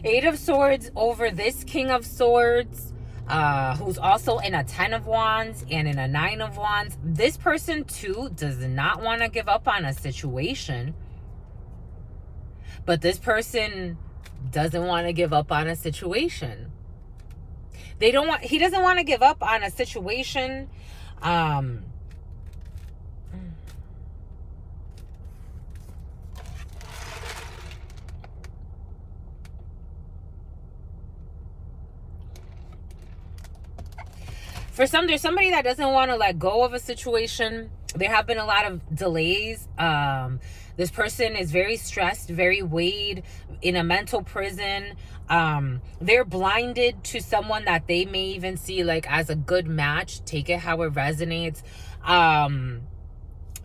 Eight of Swords over this King of Swords, who's also in a 10 of Wands and in a 9 of Wands. This person too does not want to give up on a situation, but this person doesn't want to give up on a situation. He doesn't want to give up on a situation. For some, there's somebody that doesn't want to let go of a situation. There have been a lot of delays. This person is very stressed, very weighed, in a mental prison. They're blinded to someone that they may even see like as a good match. Take it how it resonates.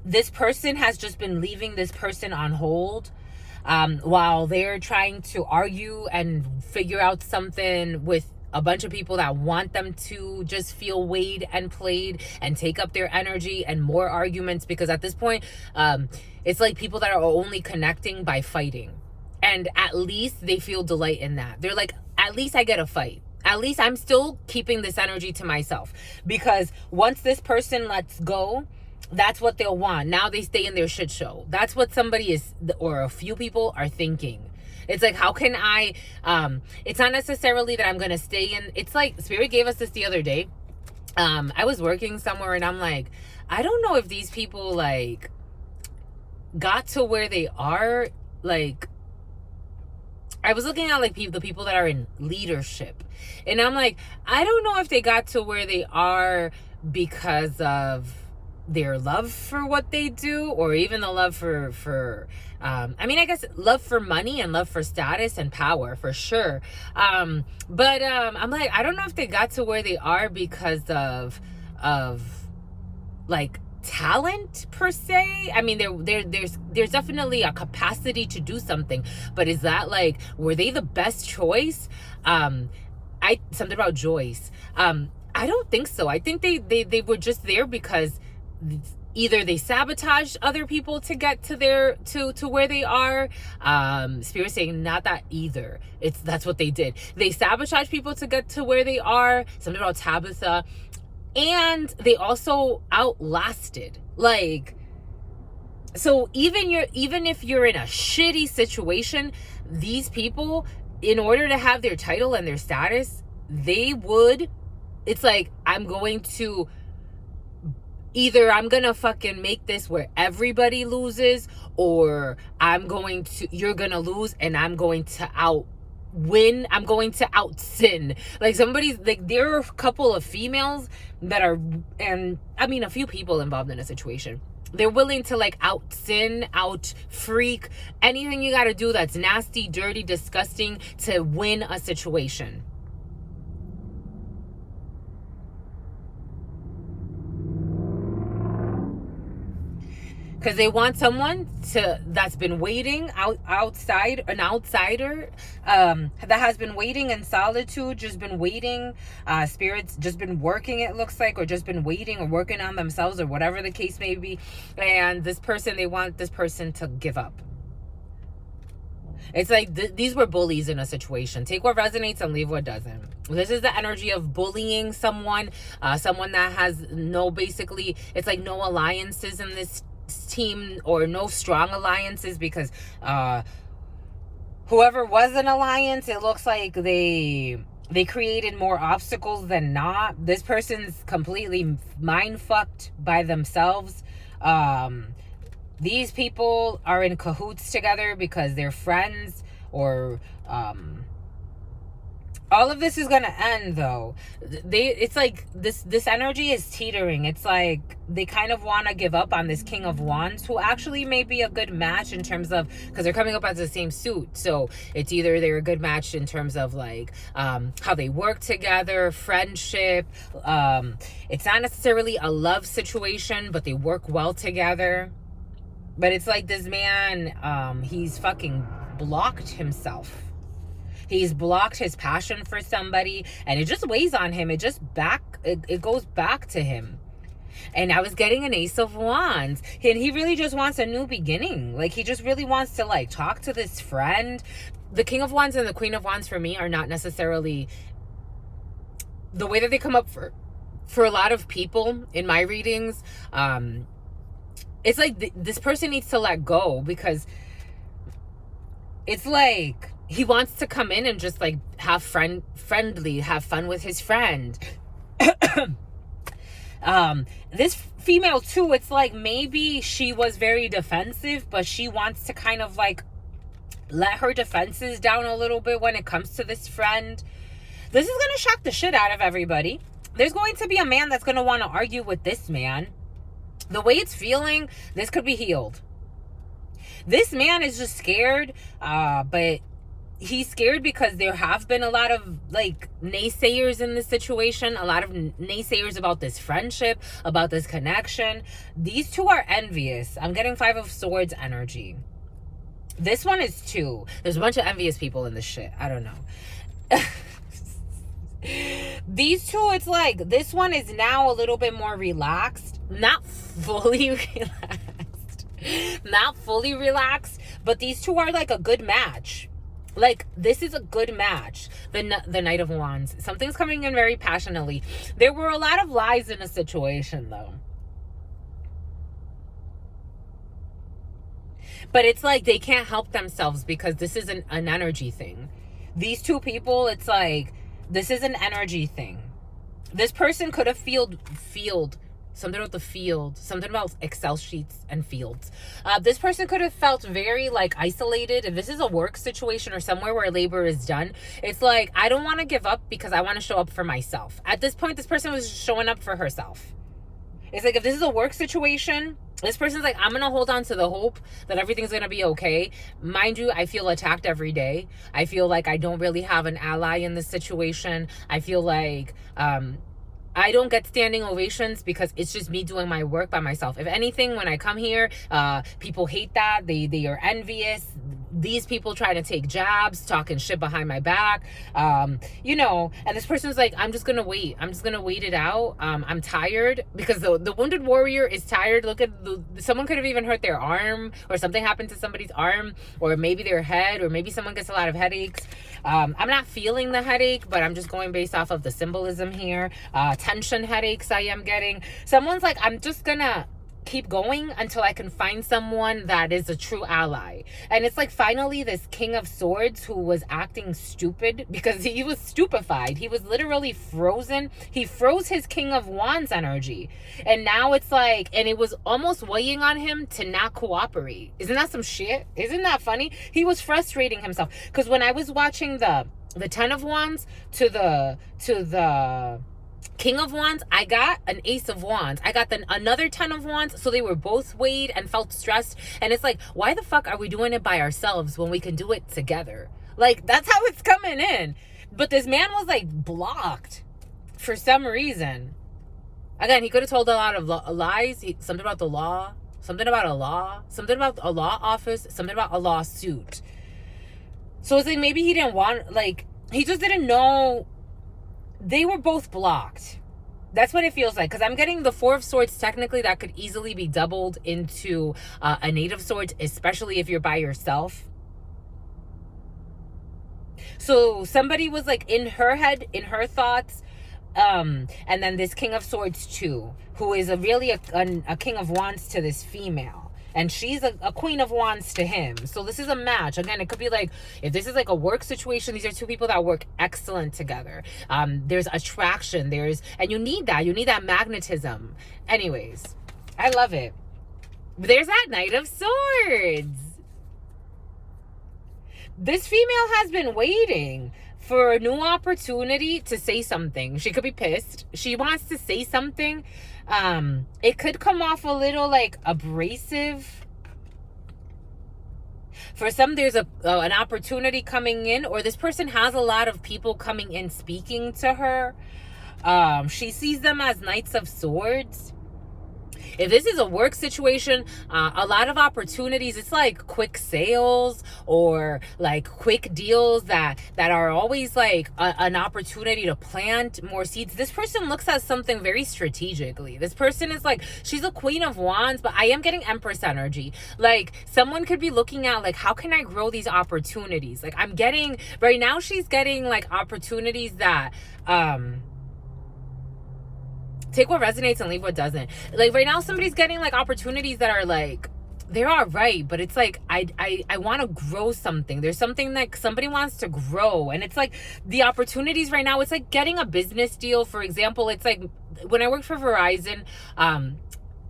This person has just been leaving this person on hold, while they're trying to argue and figure out something with a bunch of people that want them to just feel weighed and played and take up their energy, and more arguments, because at this point, it's like people that are only connecting by fighting. And at least they feel delight in that. They're like, at least I get a fight. At least I'm still keeping this energy to myself. Because once this person lets go, that's what they'll want. Now they stay in their shit show. That's what somebody is, or a few people are thinking. It's like, how can I, it's not necessarily that I'm going to stay in. It's like, Spirit gave us this the other day. I was working somewhere and I'm like, I don't know if these people like got to where they are. Like, I was looking at like the people that are in leadership, and I'm like, I don't know if they got to where they are because of their love for what they do, or even the love for I mean, I guess love for money and love for status and power, for sure. But I'm like, I don't know if they got to where they are because of like talent per se. I mean, there's definitely a capacity to do something, but is that like, were they the best choice? Something about Joyce. I don't think so. I think they were just there because either they sabotaged other people to get to where they are. Spirit saying not that either. That's what they did. They sabotaged people to get to where they are. Something about Tabitha. And they also outlasted. Like, so even if you're in a shitty situation, these people, in order to have their title and their status, it's like, I'm gonna fucking make this where everybody loses, or you're gonna lose and I'm going to outwin, I'm going to out-sin. Like, somebody's like, there are a couple of females that are, and I mean a few people involved in a situation, they're willing to like out-sin, out-freak, anything you gotta do that's nasty, dirty, disgusting to win a situation. Because they want someone that's been waiting outside, an outsider, that has been waiting in solitude, just been waiting, spirits just been working, it looks like, or just been waiting or working on themselves, or whatever the case may be. And this person, they want this person to give up. It's like these were bullies in a situation. Take what resonates and leave what doesn't. This is the energy of bullying someone, someone that has basically, it's like no alliances in this team, or no strong alliances, because whoever was an alliance, it looks like they created more obstacles than not. This person's completely mind fucked by themselves. These people are in cahoots together because they're friends, or all of this is gonna end though. It's like this energy is teetering. It's like they kind of want to give up on this King of Wands, who actually may be a good match in terms of, because they're coming up as the same suit. So it's either they're a good match in terms of like how they work together, friendship. It's not necessarily a love situation, but they work well together. But it's like this man, he's fucking blocked himself. He's blocked his passion for somebody, and it just weighs on him. It goes back to him. And I was getting an Ace of Wands, and he really just wants a new beginning. Like, he just really wants to like talk to this friend. The King of Wands and the Queen of Wands for me are not necessarily the way that they come up for a lot of people in my readings. It's like this person needs to let go, because it's like he wants to come in and just like have fun with his friend. This female too, it's like maybe she was very defensive, but she wants to kind of like let her defenses down a little bit when it comes to this friend. This is going to shock the shit out of everybody. There's going to be a man that's going to want to argue with this man. The way it's feeling, this could be healed. This man is just scared, but he's scared because there have been a lot of like naysayers in this situation, a lot of naysayers about this friendship, about this connection. These two are envious. I'm getting 5 of Swords energy. This one is 2. There's a bunch of envious people in this shit. I don't know. These two, it's like this one is now a little bit more relaxed, not fully relaxed, not fully relaxed, but these two are like a good match. Like, this is a good match. The Knight of Wands. Something's coming in very passionately. There were a lot of lies in a situation, though. But it's like they can't help themselves because this is an energy thing. These two people, it's like, this is an energy thing. This person could have field something about the field, something about Excel sheets and fields. This person could have felt very like isolated. If this is a work situation or somewhere where labor is done, it's like, I don't want to give up because I want to show up for myself. At this point, this person was showing up for herself. It's like, if this is a work situation, this person's like, I'm going to hold on to the hope that everything's going to be okay. Mind you, I feel attacked every day. I feel like I don't really have an ally in this situation. I feel like I don't get standing ovations because it's just me doing my work by myself. If anything, when I come here, people hate that. They are envious. These people try to take jabs, talking shit behind my back, you know, and this person's like, I'm just going to wait. I'm just going to wait it out. I'm tired because the wounded warrior is tired. Look at someone could have even hurt their arm, or something happened to somebody's arm, or maybe their head, or maybe someone gets a lot of headaches. I'm not feeling the headache, but I'm just going based off of the symbolism here. Tension headaches I am getting. Someone's like, I'm just gonna keep going until I can find someone that is a true ally. And it's like, finally, this King of Swords who was acting stupid because he was stupefied. He was literally frozen. He froze his King of Wands energy. And now it's like, and it was almost weighing on him to not cooperate. Isn't that some shit? Isn't that funny? He was frustrating himself. Because when I was watching the Ten of Wands to the King of Wands, I got an Ace of Wands. I got another Ten of Wands. So they were both weighed and felt stressed. And it's like, why the fuck are we doing it by ourselves when we can do it together? Like, that's how it's coming in. But this man was like blocked for some reason. Again, he could have told a lot of lies. Something about the law. Something about a law. Something about a law office. Something about a lawsuit. So it's like, maybe he didn't want, like, he just didn't know. They were both blocked. That's what it feels like. Because I'm getting the Four of Swords. Technically, that could easily be doubled into a Knight of Swords, especially if you're by yourself. So somebody was like in her head, in her thoughts. And then this King of Swords too, who is really a King of Wands to this female. And she's a Queen of Wands to him. So this is a match. Again, it could be like, if this is like a work situation, these are two people that work excellent together. There's attraction. And you need that. You need that magnetism. Anyways, I love it. There's that Knight of Swords. This female has been waiting for a new opportunity to say something. She could be pissed. She wants to say something. It could come off a little like abrasive. For some, there's an opportunity coming in, or this person has a lot of people coming in speaking to her. She sees them as Knights of Swords. If this is a work situation, a lot of opportunities, it's like quick sales or like quick deals that are always like an opportunity to plant more seeds. This person looks at something very strategically. This person is like, she's a Queen of Wands, but I am getting Empress energy. Like, someone could be looking at like, how can I grow these opportunities? Like, I'm getting, right now she's getting like opportunities that, take what resonates and leave what doesn't. Like, right now, somebody's getting like opportunities that are like, they're all right, but it's like, I want to grow something. There's something that somebody wants to grow. And it's like the opportunities right now, it's like getting a business deal. For example, it's like when I worked for Verizon,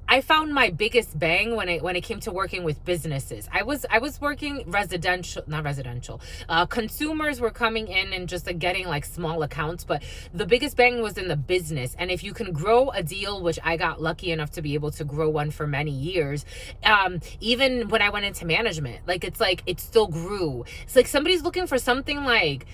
I found my biggest bang when it came to working with businesses. I was working not residential. Consumers were coming in and just like getting like small accounts, but the biggest bang was in the business. And if you can grow a deal, which I got lucky enough to be able to grow one for many years, even when I went into management, like it's like it still grew. It's like somebody's looking for something like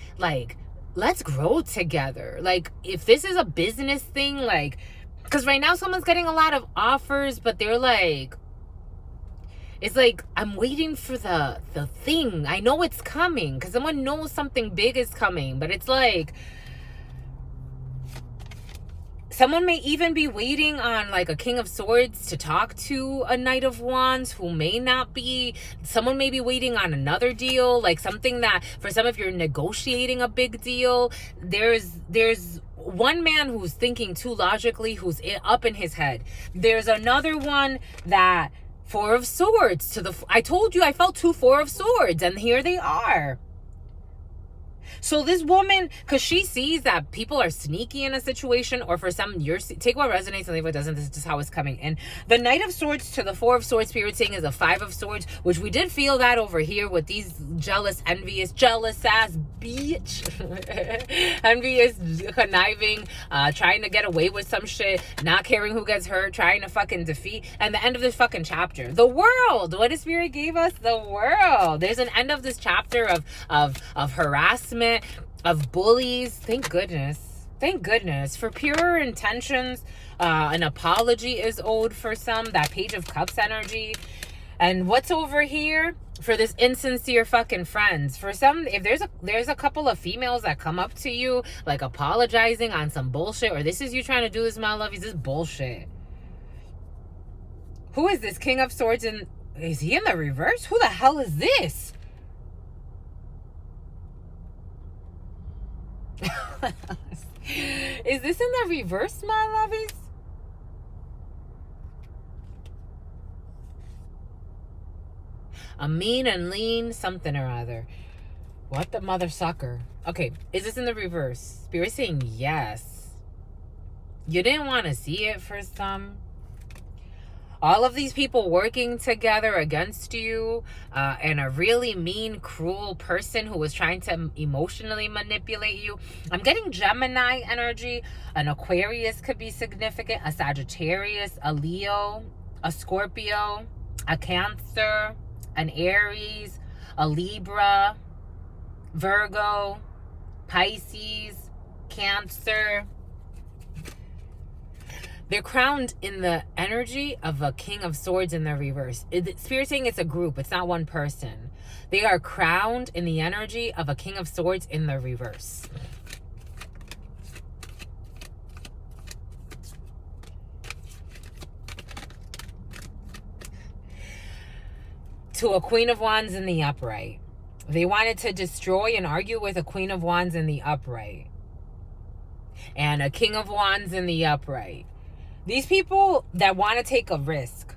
let's grow together. Like, if this is a business thing, like, because right now someone's getting a lot of offers, but they're like, it's like, I'm waiting for the thing. I know it's coming because someone knows something big is coming, but it's like, Someone may even be waiting on like a King of Swords to talk to a Knight of Wands who may not be. Someone may be waiting on another deal, like something that for some of you're negotiating a big deal. There's one man who's thinking too logically, who's up in his head. There's another one that Four of Swords to the... I told you I felt 2 Four of Swords, and here they are. So this woman, because she sees that people are sneaky in a situation, or for some, take what resonates and leave what doesn't. This is just how it's coming in. The Knight of Swords to the Four of Swords spirit saying is a Five of Swords, which we did feel that over here with these jealous, envious, jealous ass bitch. Envious, conniving, trying to get away with some shit, not caring who gets hurt, trying to fucking defeat. And the end of this fucking chapter, the world. What did Spirit gave us? The world. There's an end of this chapter of harassment, of bullies. Thank goodness. Thank goodness. For pure intentions, an apology is owed for some. That Page of Cups energy. And what's over here? For this insincere fucking friends. For some, if there's a couple of females that come up to you, like apologizing on some bullshit, or this is you trying to do this, my love, is this bullshit. Who is this King of Swords? And is he in the reverse? Who the hell is this? Is this in the reverse, my lovies? A mean and lean something or other. What the mother sucker? Okay, is this in the reverse? Spirit saying yes. You didn't want to see it for some. All of these people working together against you, and a really mean, cruel person who was trying to emotionally manipulate you. I'm getting Gemini energy. An Aquarius could be significant. A Sagittarius, a Leo, a Scorpio, a Cancer, an Aries, a Libra, Virgo, Pisces, Cancer. They're crowned in the energy of a King of Swords in the reverse. Spirit saying it's a group. It's not one person. They are crowned in the energy of a King of Swords in the reverse. To a Queen of Wands in the upright. They wanted to destroy and argue with a Queen of Wands in the upright. And a King of Wands in the upright. These people that want to take a risk.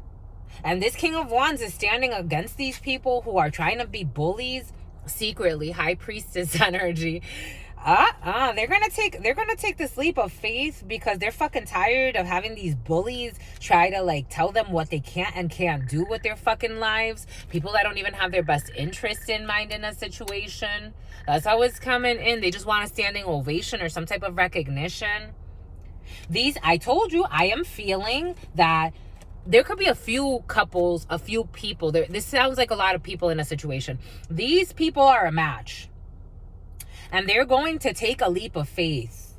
And this King of Wands is standing against these people who are trying to be bullies secretly. High Priestess energy. They're gonna take this leap of faith because they're fucking tired of having these bullies try to like tell them what they can't and can't do with their fucking lives. People that don't even have their best interest in mind in a situation. That's how it's coming in. They just want a standing ovation or some type of recognition. I told you, I am feeling that there could be a few couples, a few people. This sounds like a lot of people in a situation. These people are a match. And they're going to take a leap of faith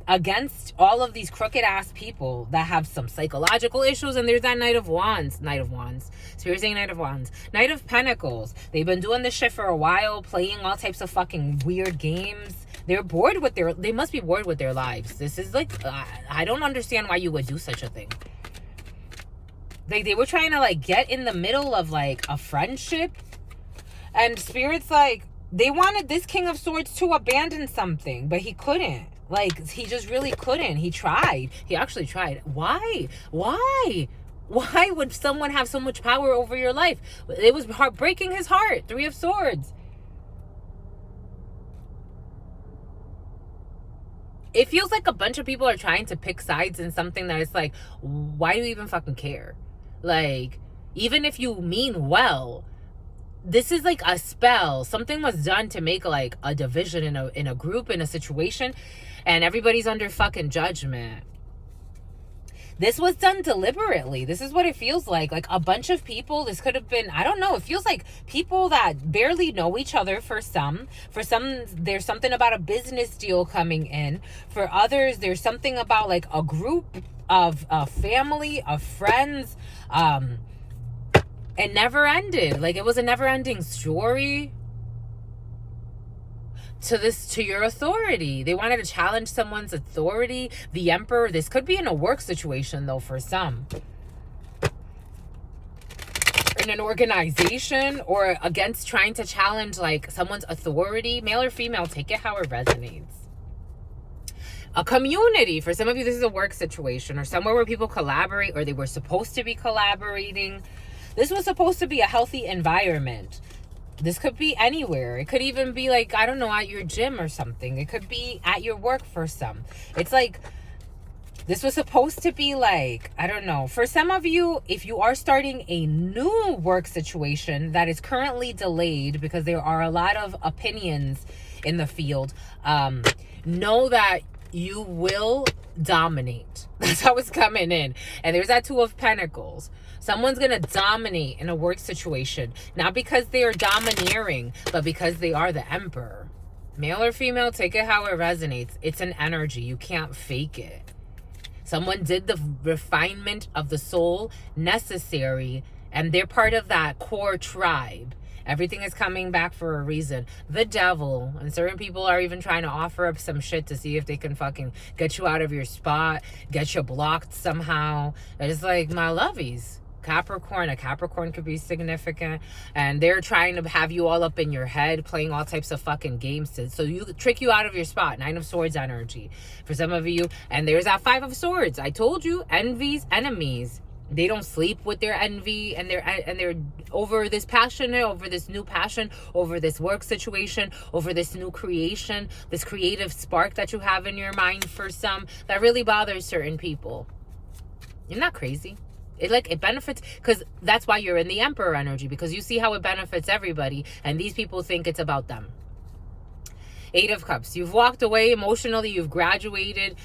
against all of these crooked ass people that have some psychological issues. And there's that Knight of Wands. Spirit saying Knight of Wands. Knight of Pentacles. They've been doing this shit for a while, playing all types of fucking weird games. They're bored with they must be bored with their lives. This is like, I don't understand why you would do such a thing. They were trying to like get in the middle of like a friendship. And Spirit's like, they wanted this King of Swords to abandon something, but he couldn't. Like, he just really couldn't. He tried. He actually tried. Why? Why would someone have so much power over your life? It was breaking his heart. 3 of Swords. It feels like a bunch of people are trying to pick sides in something that is like, why do you even fucking care? Like, even if you mean well, this is like a spell. Something was done to make like a division in a group, in a situation, and everybody's under fucking judgment. This was done deliberately. This is what it feels like. Like a bunch of people, this could have been, I don't know. It feels like people that barely know each other for some. For some, there's something about a business deal coming in. For others, there's something about like a group of family, of friends. It never ended. Like it was a never ending story. to your authority. They wanted to challenge someone's authority. The Emperor, this could be in a work situation though for some. In an organization, or against trying to challenge like someone's authority. Male or female, take it how it resonates. A community. For some of you, this is a work situation or somewhere where people collaborate, or they were supposed to be collaborating. This was supposed to be a healthy environment. This could be anywhere. It could even be like, I don't know, at your gym or something. It could be at your work for some. It's like, this was supposed to be like, I don't know. For some of you, if you are starting a new work situation that is currently delayed because there are a lot of opinions in the field, know that you will dominate. That's how it's coming in. And there's that Two of Pentacles. Someone's going to dominate in a work situation. Not because they are domineering, but because they are the Emperor. Male or female, take it how it resonates. It's an energy. You can't fake it. Someone did the refinement of the soul necessary, and they're part of that core tribe. Everything is coming back for a reason. The Devil, and certain people are even trying to offer up some shit to see if they can fucking get you out of your spot, get you blocked somehow. It's like, my lovies. Capricorn, a Capricorn could be significant, and they're trying to have you all up in your head, playing all types of fucking games so you trick you out of your spot. Nine of Swords energy for some of you. And there's that Five of Swords. I told you, envy's enemies. They don't sleep with their envy, and they're over this passion, over this new passion, over this work situation, over this new creation, this creative spark that you have in your mind. For some, that really bothers certain people. You're not crazy. It benefits, because that's why you're in the Emperor energy, because you see how it benefits everybody, and these people think it's about them. Eight of Cups. You've walked away emotionally. You've graduated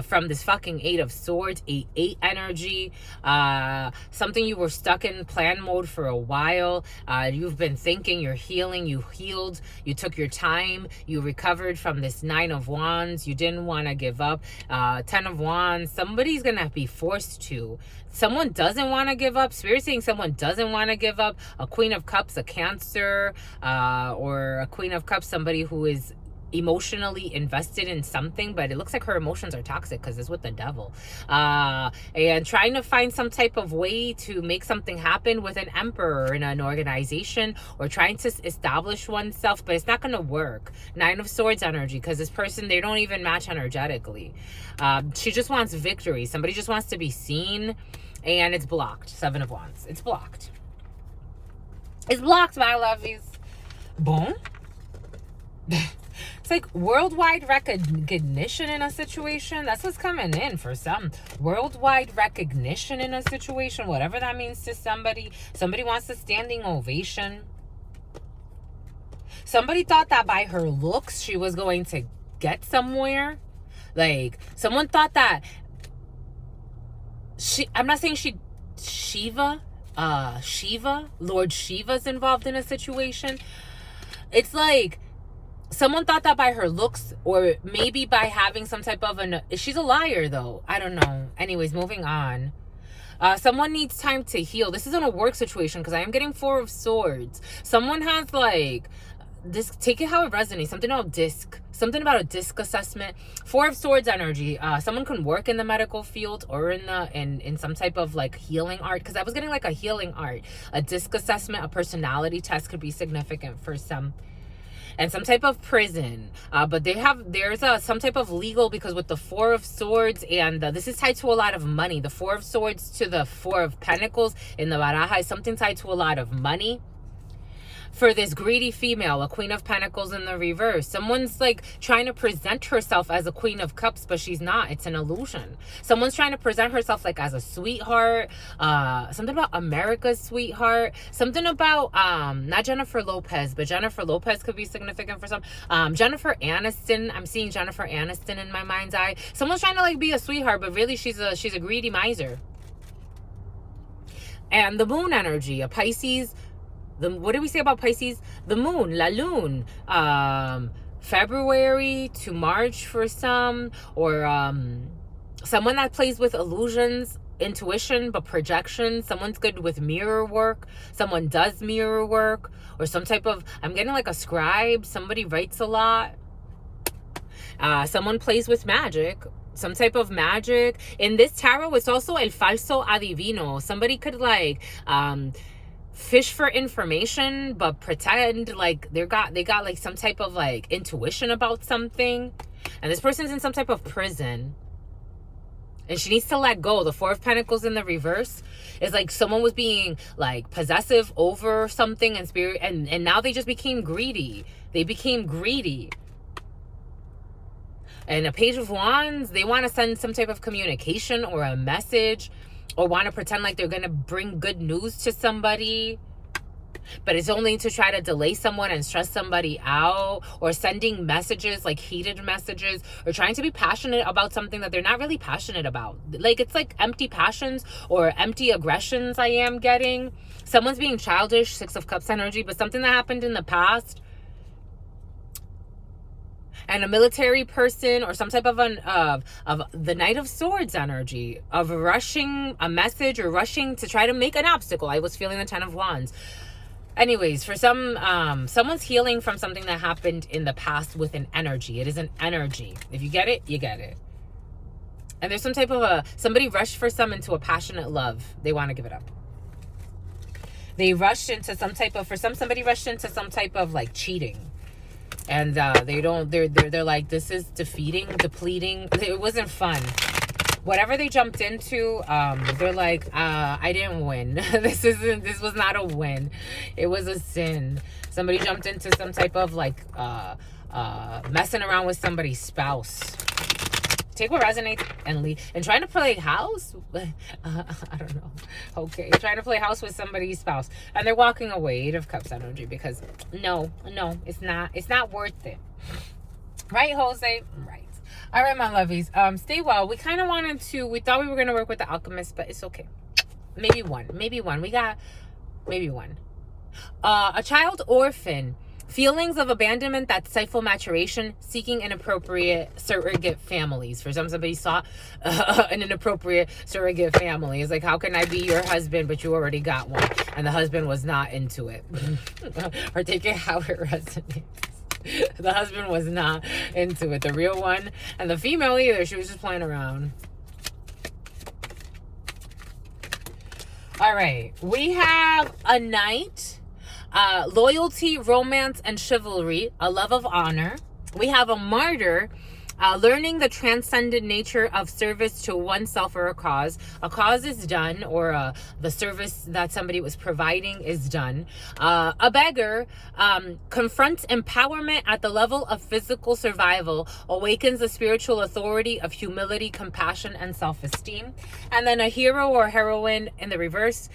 from this fucking Eight of Swords, eight energy. Something you were stuck in plan mode for a while. You've been thinking, you're healing, you healed, you took your time, you recovered from this Nine of Wands. You didn't want to give up. 10 of Wands. Somebody's going to be forced to. Someone doesn't want to give up. Spirit saying someone doesn't want to give up. A Queen of Cups, a Cancer, or a Queen of Cups, somebody who is emotionally invested in something, but it looks like her emotions are toxic because it's with the Devil, and trying to find some type of way to make something happen with an Emperor in an organization, or trying to establish oneself, but it's not going to work. Nine of Swords energy, because this person, they don't even match energetically. She just wants victory. Somebody just wants to be seen, and it's blocked. Seven of Wands. It's blocked. It's blocked, my lovies. Boom. It's like worldwide recognition in a situation. That's what's coming in for some. Worldwide recognition in a situation, whatever that means to somebody. Somebody wants a standing ovation. Somebody thought that by her looks, she was going to get somewhere. Like, someone thought that I'm not saying Shiva, Lord Shiva's involved in a situation. It's like, someone thought that by her looks, or maybe by having some type of she's a liar though. I don't know. Anyways, moving on. Someone needs time to heal. This isn't a work situation, because I am getting Four of Swords. Someone has like this, take it how it resonates. Something about a disc assessment. Four of Swords energy. Someone can work in the medical field, or in some type of like healing art, because I was getting like a healing art. A disc assessment, a personality test could be significant for some. And some type of prison, but there's some type of legal, because with the Four of Swords, and this is tied to a lot of money. The Four of Swords to the Four of Pentacles in the Baraja is something tied to a lot of money. For this greedy female, a Queen of Pentacles in the reverse. Someone's like trying to present herself as a Queen of Cups, but she's not. It's an illusion. Someone's trying to present herself like as a sweetheart. Something about America's sweetheart. Something about, not Jennifer Lopez, but Jennifer Lopez could be significant for some. Jennifer Aniston. I'm seeing Jennifer Aniston in my mind's eye. Someone's trying to like be a sweetheart, but really she's a greedy miser. And the Moon energy, a Pisces. What did we say about Pisces? The moon, la lune. February to March for some, or someone that plays with illusions, intuition, but projection. Someone's good with mirror work. Someone does mirror work, or some type of, I'm getting like a scribe. Somebody writes a lot. Someone plays with magic, some type of magic. In this tarot, it's also el falso adivino. Somebody could like fish for information, but pretend like they got like some type of like intuition about something. And this person's in some type of prison. And she needs to let go. The Four of Pentacles in the reverse is like someone was being like possessive over something and spirit. And now they just became greedy. They became greedy. And a Page of Wands, they want to send some type of communication or a message, or want to pretend like they're going to bring good news to somebody. But it's only to try to delay someone and stress somebody out, or sending messages, like heated messages, or trying to be passionate about something that they're not really passionate about. Like, it's like empty passions or empty aggressions I am getting. Someone's being childish, Six of Cups energy, but something that happened in the past. And a military person, or some type of the Knight of Swords energy, of rushing a message or rushing to try to make an obstacle. I was feeling the Ten of Wands. Anyways, for someone's healing from something that happened in the past with an energy. It is an energy. If you get it, you get it. And there's some type of somebody rushed for into a passionate love. They want to give it up. They rushed into some type of, somebody rushed into some type of like cheating. And they're like, this is defeating, depleting. It wasn't fun. Whatever they jumped into, they're like, I didn't win. This was not a win. It was a sin. Somebody jumped into some type of like messing around with somebody's spouse. Take what resonates and leave. And trying to play house, I don't know. Okay, trying to play house with somebody's spouse, and they're walking away. Eight of Cups energy, because no, it's not worth it. Right, Jose? Right. All right, my lovies. Stay well. We kind of we thought we were going to work with the Alchemist, but it's okay. Maybe one. We got maybe one. A child orphan. Feelings of abandonment that stifle maturation, seeking inappropriate surrogate families. For somebody sought an inappropriate surrogate family. It's like, how can I be your husband, but you already got one? And the husband was not into it. Or take it how it resonates. The husband was not into it. The real one. And the female either. She was just playing around. All right. We have a knight. Loyalty, romance, and chivalry. A love of honor. We have a martyr. Learning the transcendent nature of service to oneself or a cause. A cause is done, or the service that somebody was providing is done. A beggar confronts empowerment at the level of physical survival, awakens the spiritual authority of humility, compassion, and self-esteem. And then a hero or heroine in the reverse.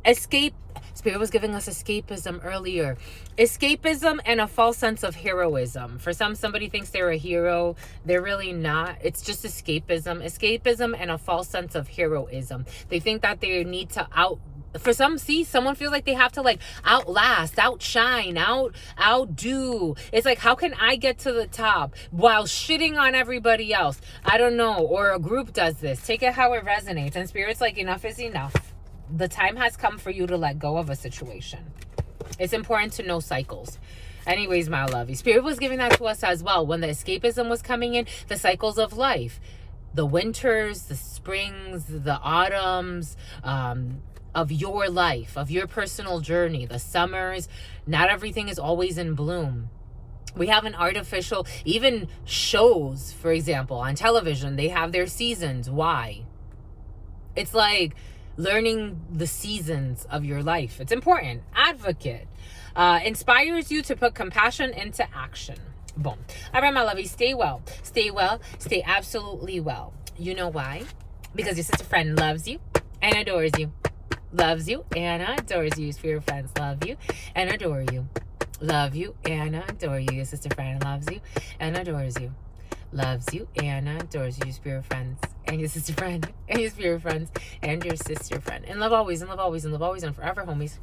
Escape. Spirit was giving us escapism earlier. Escapism and a false sense of heroism. For somebody thinks they're a hero. They're really not. It's just escapism. Escapism and a false sense of heroism. They think that they need to someone feels like they have to like outlast, outshine, outdo. It's like, how can I get to the top while shitting on everybody else? I don't know. Or a group does this. Take it how it resonates. And Spirit's like, enough is enough. The time has come for you to let go of a situation. It's important to know cycles. Anyways, my lovey, Spirit was giving that to us as well. When the escapism was coming in, the cycles of life, the winters, the springs, the autumns, of your life, of your personal journey, the summers. Not everything is always in bloom. We have an artificial, even shows, for example, on television, they have their seasons. Why? It's like learning the seasons of your life. It's important. Advocate. Inspires you to put compassion into action. Boom. All right, my lovey, stay well. Stay well. Stay absolutely well. You know why? Because your sister friend loves you and adores you. Loves you and adores you. Spirit friends love you and adore you. Love you and adore you. Your sister friend loves you and adores you. Loves you and adores you, spirit friends, and your sister friend, and your spirit friends, and your sister friend. And love always, and love always, and love always, and forever, homies.